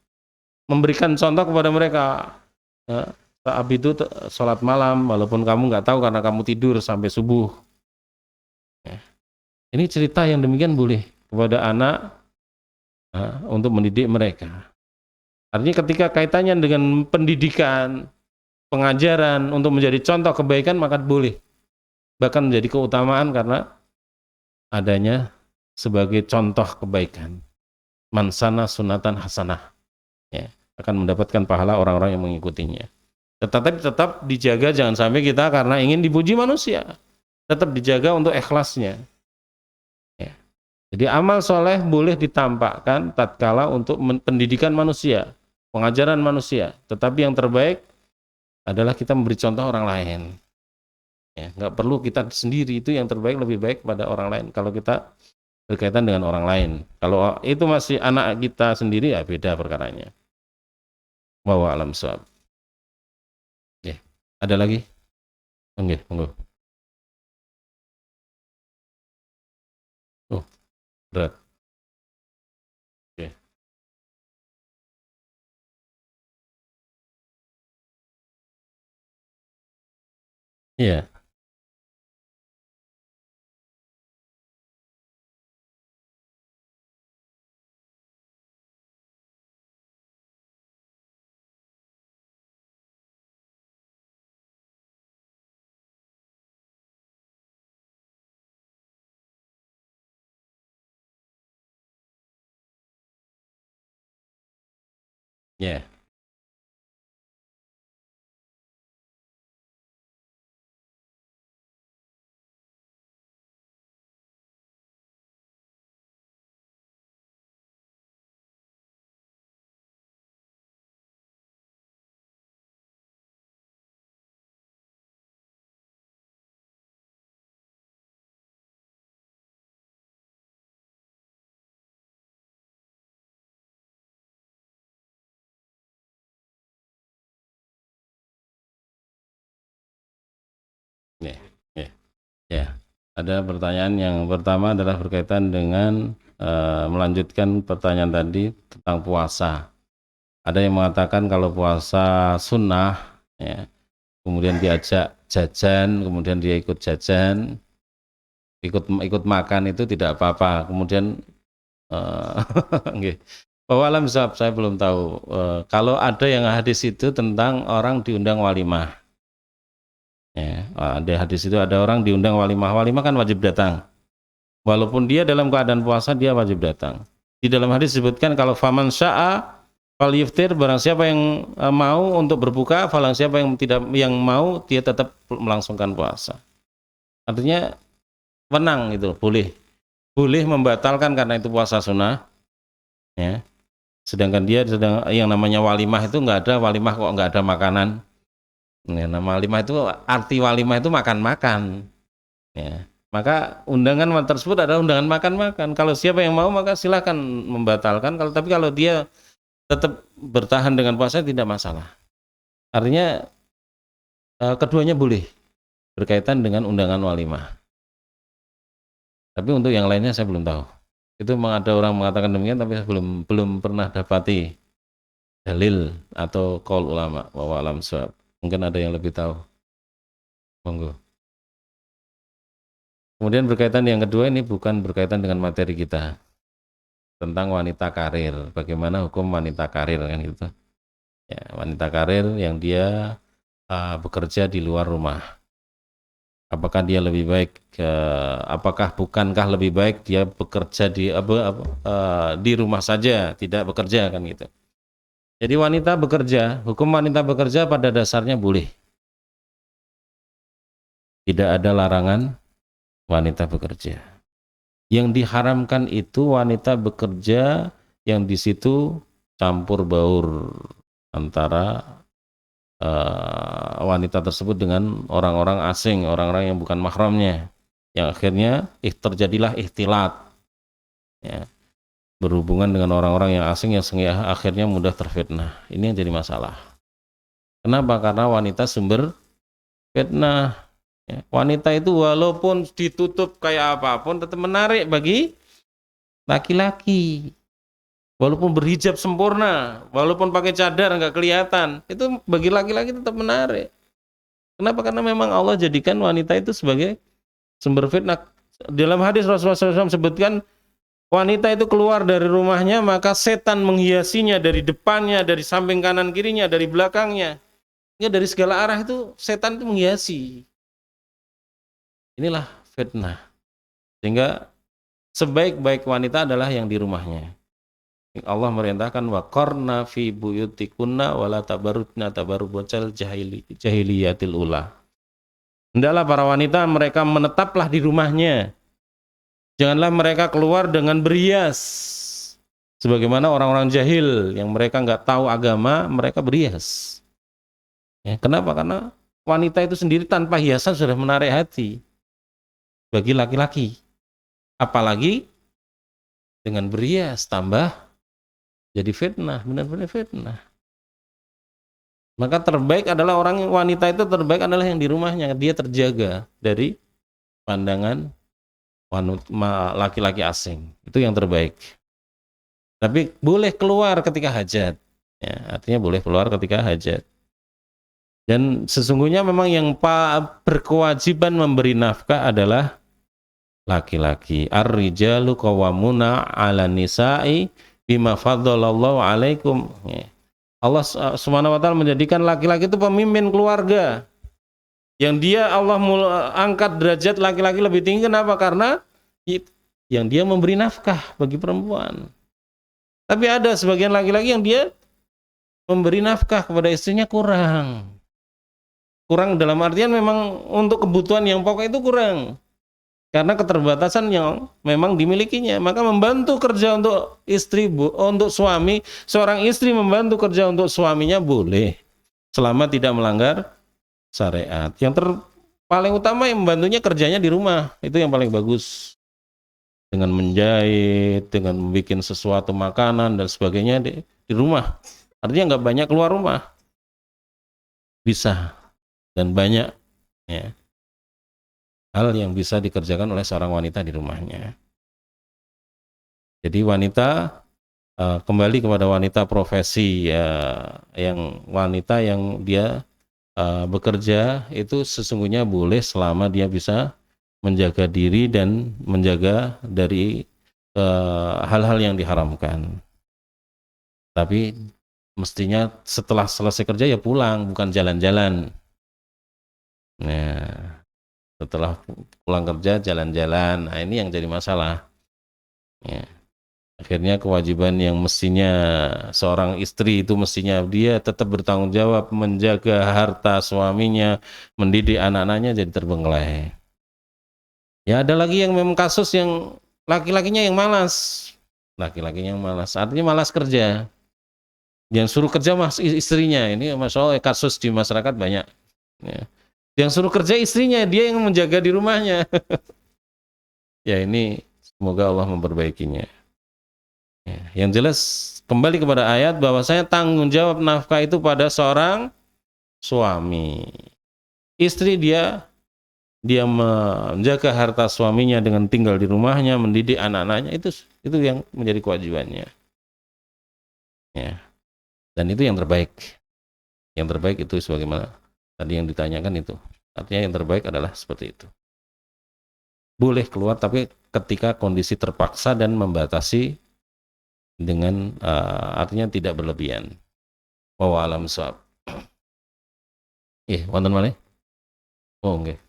Memberikan contoh kepada mereka. Ya, saat itu sholat malam, walaupun kamu nggak tahu karena kamu tidur sampai subuh. Ya. Ini cerita yang demikian boleh kepada anak untuk mendidik mereka. Artinya ketika kaitannya dengan pendidikan, pengajaran untuk menjadi contoh kebaikan maka boleh. Bahkan menjadi keutamaan karena adanya sebagai contoh kebaikan. Mansana sunatan hasanah. Ya, akan mendapatkan pahala orang-orang yang mengikutinya. Tetapi tetap dijaga jangan sampai kita karena ingin dipuji manusia. Tetap dijaga untuk ikhlasnya. Ya. Jadi amal soleh boleh ditampakkan tatkala untuk pendidikan manusia, pengajaran manusia. Tetapi yang terbaik adalah kita memberi contoh orang lain. Ya, nggak perlu kita sendiri, itu yang terbaik lebih baik pada orang lain. Kalau kita berkaitan dengan orang lain, kalau itu masih anak kita sendiri ya beda perkaranya. Wallahu alam shawab. Ya, ada lagi? Oke, monggo. Oh, berat. Oke. Iya, ya. Ada pertanyaan yang pertama adalah berkaitan dengan melanjutkan pertanyaan tadi tentang puasa. Ada yang mengatakan kalau puasa sunnah, ya, kemudian diajak jajan, kemudian dia ikut jajan, ikut ikut makan itu tidak apa-apa. Kemudian nggih. Bahwa alam saya belum tahu. Kalau ada yang hadis itu tentang orang diundang walimah. Ya, ada hadis itu ada orang diundang walimah. Walimah kan wajib datang. Walaupun dia dalam keadaan puasa dia wajib datang. Di dalam hadis disebutkan kalau faman sya'a fal yuftir, barang siapa yang mau untuk berbuka, barang siapa yang tidak yang mau dia tetap melangsungkan puasa. Artinya menang itu, boleh. Boleh membatalkan karena itu puasa sunnah, ya. Sedangkan dia sedang yang namanya walimah itu nggak ada walimah kok nggak ada makanan. Ya, nama walimah itu arti walimah itu makan-makan. Ya. Maka undangan tersebut adalah undangan makan-makan. Kalau siapa yang mau maka silahkan membatalkan. Tapi kalau dia tetap bertahan dengan puasa tidak masalah. Artinya keduanya boleh berkaitan dengan undangan walimah. Tapi untuk yang lainnya saya belum tahu. Itu memang ada orang mengatakan demikian tapi saya belum pernah dapati dalil atau qaul ulama wa alam shawab. Mungkin ada yang lebih tahu. Monggo. Kemudian berkaitan yang kedua ini bukan berkaitan dengan materi kita tentang wanita karir. Bagaimana hukum wanita karir kan gitu. Ya, wanita karir yang dia bekerja di luar rumah. Apakah dia lebih baik bukankah lebih baik dia bekerja di rumah saja, tidak bekerja kan gitu. Jadi wanita bekerja, hukum wanita bekerja pada dasarnya boleh. Tidak ada larangan wanita bekerja. Yang diharamkan itu wanita bekerja yang di situ campur baur antara wanita tersebut dengan orang-orang asing, orang-orang yang bukan mahramnya, yang akhirnya terjadilah ikhtilat, ya, berhubungan dengan orang-orang yang asing yang akhirnya mudah terfitnah. Ini yang jadi masalah. Kenapa? Karena wanita sumber fitnah. Ya, wanita itu walaupun ditutup kayak apapun tetap menarik bagi laki-laki. Walaupun berhijab sempurna, walaupun pakai cadar nggak kelihatan, itu bagi laki-laki tetap menarik. Kenapa? Karena memang Allah jadikan wanita itu sebagai sumber fitnah. Dalam hadis Rasulullah SAW sebutkan wanita itu keluar dari rumahnya maka setan menghiasinya dari depannya, dari samping kanan kirinya, dari belakangnya. Ya, dari segala arah itu setan itu menghiasi. Inilah fitnah. Sehingga sebaik-baik wanita adalah yang di rumahnya. Allah merintahkan wa qarna fi buyutikunna wala tabarrujna tabarrujal jahiliyatil ula. Hendaklah para wanita mereka menetaplah di rumahnya. Janganlah mereka keluar dengan berhias. Sebagaimana orang-orang jahil yang mereka nggak tahu agama, mereka berhias. Ya, kenapa? Karena wanita itu sendiri tanpa hiasan sudah menarik hati bagi laki-laki. Apalagi dengan berhias tambah jadi fitnah, benar-benar fitnah. Maka terbaik adalah wanita itu terbaik adalah yang di rumahnya, dia terjaga dari pandangan laki-laki asing. Itu yang terbaik. Tapi boleh keluar ketika hajat. Ya, artinya boleh keluar ketika hajat. Dan sesungguhnya memang yang berkewajiban memberi nafkah adalah laki-laki. Ar-rijalu qawwamuna 'alan nisa'i bima faddalallahu 'alaikum. Allah Subhanahu wa taala menjadikan laki-laki itu pemimpin keluarga. Yang dia Allah angkat derajat laki-laki lebih tinggi. Kenapa? Karena yang dia memberi nafkah bagi perempuan. Tapi ada sebagian laki-laki yang dia memberi nafkah kepada istrinya kurang. Kurang dalam artian memang untuk kebutuhan yang pokok itu kurang. Karena keterbatasan yang memang dimilikinya, maka membantu kerja untuk istri, untuk suami, seorang istri membantu kerja untuk suaminya boleh, selama tidak melanggar syariat. Yang paling utama yang membantunya kerjanya di rumah, itu yang paling bagus. Dengan menjahit, dengan membuat sesuatu makanan dan sebagainya di rumah. Artinya nggak banyak keluar rumah, bisa dan banyak, ya. hal yang bisa dikerjakan oleh seorang wanita di rumahnya. Jadi wanita, kembali kepada wanita profesi, yang wanita yang dia bekerja itu sesungguhnya boleh selama dia bisa menjaga diri dan menjaga dari hal-hal yang diharamkan. Tapi mestinya setelah selesai kerja ya pulang, bukan jalan-jalan. Nah, setelah pulang kerja jalan-jalan, nah ini yang jadi masalah. Ya. Akhirnya kewajiban yang mestinya seorang istri itu mestinya dia tetap bertanggung jawab menjaga harta suaminya, mendidik anak-anaknya jadi terbengkelai. Ya ada lagi yang memang kasus yang laki-lakinya yang malas. Laki-lakinya yang malas, artinya malas kerja. Yang suruh kerja mas istrinya, ini masalah kasus di masyarakat banyak. Ya. Yang suruh kerja istrinya, dia yang menjaga di rumahnya. Ya ini semoga Allah memperbaikinya. Ya. Yang jelas kembali kepada ayat bahwa saya tanggung jawab nafkah itu pada seorang suami. Istri dia menjaga harta suaminya dengan tinggal di rumahnya, mendidik anak-anaknya, itu yang menjadi kewajibannya. Ya. Dan itu yang terbaik. Yang terbaik itu sebagaimana tadi yang ditanyakan itu. Artinya yang terbaik adalah seperti itu. Boleh keluar tapi ketika kondisi terpaksa dan membatasi dengan artinya tidak berlebihan. Wa alam shawab. Wonten malih? Oh, nggih.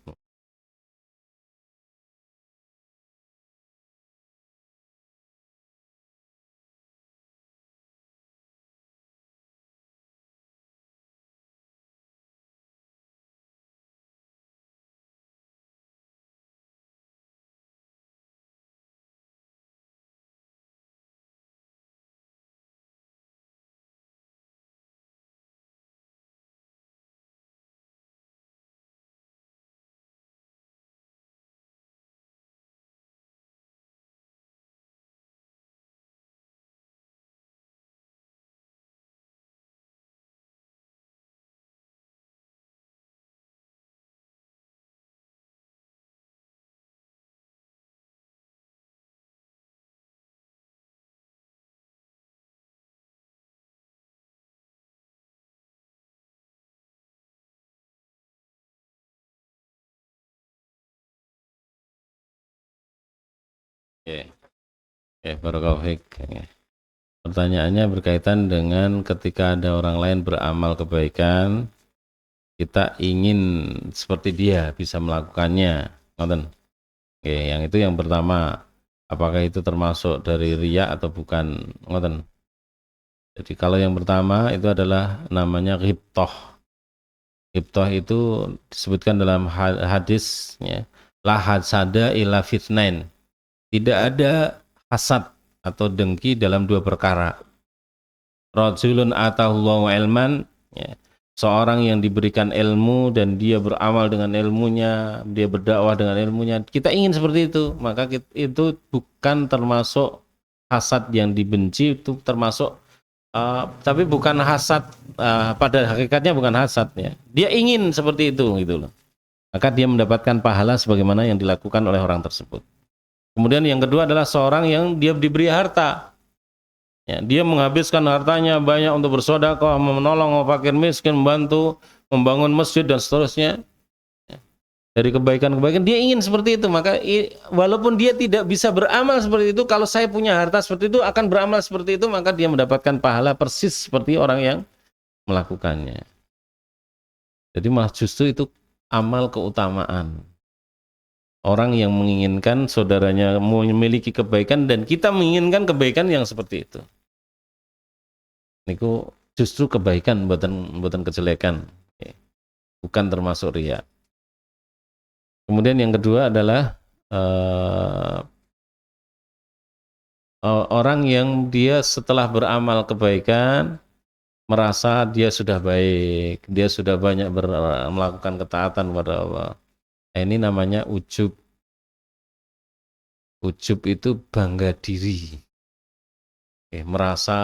Oke. Barakallahu fiik. Pertanyaannya berkaitan dengan ketika ada orang lain beramal kebaikan, kita ingin seperti dia bisa melakukannya. Ngoten. Oke, yang itu yang pertama. Apakah itu termasuk dari riya atau bukan? Ngoten. Jadi kalau yang pertama itu adalah namanya ghibthah. Ghibthah itu disebutkan dalam hadis ya, la hasada illa fitnain. Tidak ada hasad atau dengki dalam dua perkara. Rajulun atahullahu ilman, ya, seorang yang diberikan ilmu dan dia beramal dengan ilmunya, dia berdakwah dengan ilmunya, kita ingin seperti itu, maka itu bukan termasuk hasad yang dibenci, itu termasuk tapi bukan hasad, pada hakikatnya bukan hasad ya. Dia ingin seperti itu gitu loh. Maka dia mendapatkan pahala sebagaimana yang dilakukan oleh orang tersebut. Kemudian yang kedua adalah seorang yang dia diberi harta. Ya, dia menghabiskan hartanya banyak untuk bersedekah, menolong fakir miskin, membantu membangun masjid dan seterusnya. Ya, dari kebaikan-kebaikan dia ingin seperti itu, maka walaupun dia tidak bisa beramal seperti itu, kalau saya punya harta seperti itu akan beramal seperti itu, maka dia mendapatkan pahala persis seperti orang yang melakukannya. Jadi malah justru itu amal keutamaan. Orang yang menginginkan saudaranya memiliki kebaikan dan kita menginginkan kebaikan yang seperti itu. Niku justru kebaikan, buatan kejelekan, bukan termasuk riya. Kemudian yang kedua adalah orang yang dia setelah beramal kebaikan merasa dia sudah baik, dia sudah banyak melakukan ketaatan kepada Allah. Ini namanya ujub. Ujub itu bangga diri. Merasa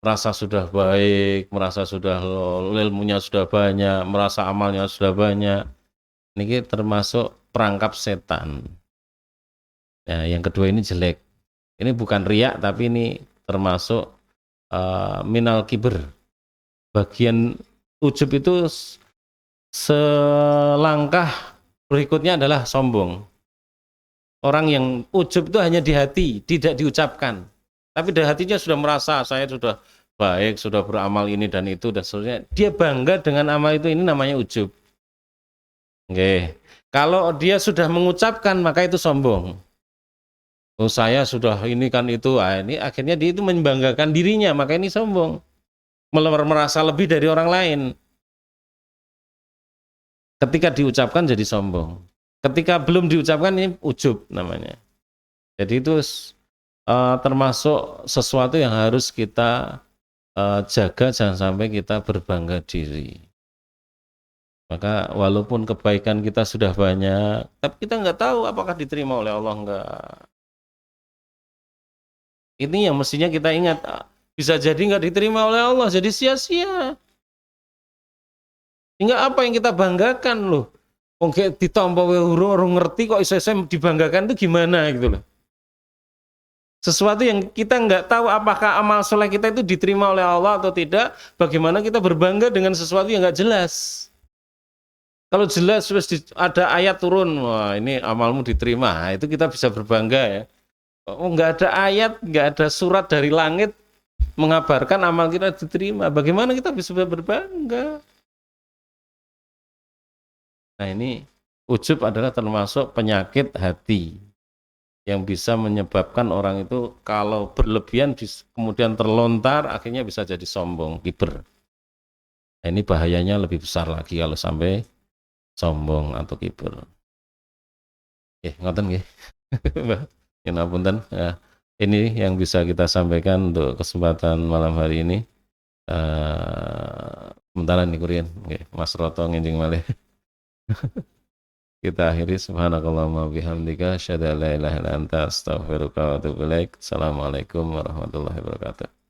merasa sudah baik, merasa sudah ilmunya sudah banyak, merasa amalnya sudah banyak. Ini termasuk perangkap setan. Nah, yang kedua ini jelek. Ini bukan riak, tapi ini termasuk minal kibir. Bagian ujub itu selangkah berikutnya adalah sombong. Orang yang ujub itu hanya di hati, tidak diucapkan. Tapi dari hatinya sudah merasa saya sudah baik, sudah beramal ini dan itu dan seterusnya. Dia bangga dengan amal itu, ini namanya ujub. Oke. Kalau dia sudah mengucapkan maka itu sombong. Oh, saya sudah ini kan itu, ini akhirnya dia itu membanggakan dirinya, maka ini sombong. Merasa lebih dari orang lain. Ketika diucapkan jadi sombong. Ketika belum diucapkan ini ujub namanya. Jadi itu termasuk sesuatu yang harus kita jaga, jangan sampai kita berbangga diri. Maka walaupun kebaikan kita sudah banyak, tapi kita nggak tahu apakah diterima oleh Allah enggak. Ini yang mestinya kita ingat, bisa jadi nggak diterima oleh Allah, jadi sia-sia. Hingga apa yang kita banggakan loh? Mungkin ditompo urung ngerti kok iso dibanggakan itu gimana gitu loh. Sesuatu yang kita nggak tahu apakah amal soleh kita itu diterima oleh Allah atau tidak, bagaimana kita berbangga dengan sesuatu yang nggak jelas. Kalau jelas ada ayat turun, wah ini amalmu diterima, itu kita bisa berbangga ya. Oh, nggak ada ayat, nggak ada surat dari langit mengabarkan amal kita diterima. Bagaimana kita bisa berbangga? Nah ini ujub adalah termasuk penyakit hati yang bisa menyebabkan orang itu kalau berlebihan kemudian terlontar akhirnya bisa jadi sombong, kiber. Nah, ini bahayanya lebih besar lagi kalau sampai sombong atau kiber. Ngoten nggih. Yen apunten. Ya, ini yang bisa kita sampaikan untuk kesempatan malam hari ini. Sementara nih kurian, Mas Roto nginjing malih. Kita akhiri subhanakallahumma bihamdika asyhadu an la ilaha illa anta astaghfiruka wa atubu ilaik. Assalamualaikum warahmatullahi wabarakatuh.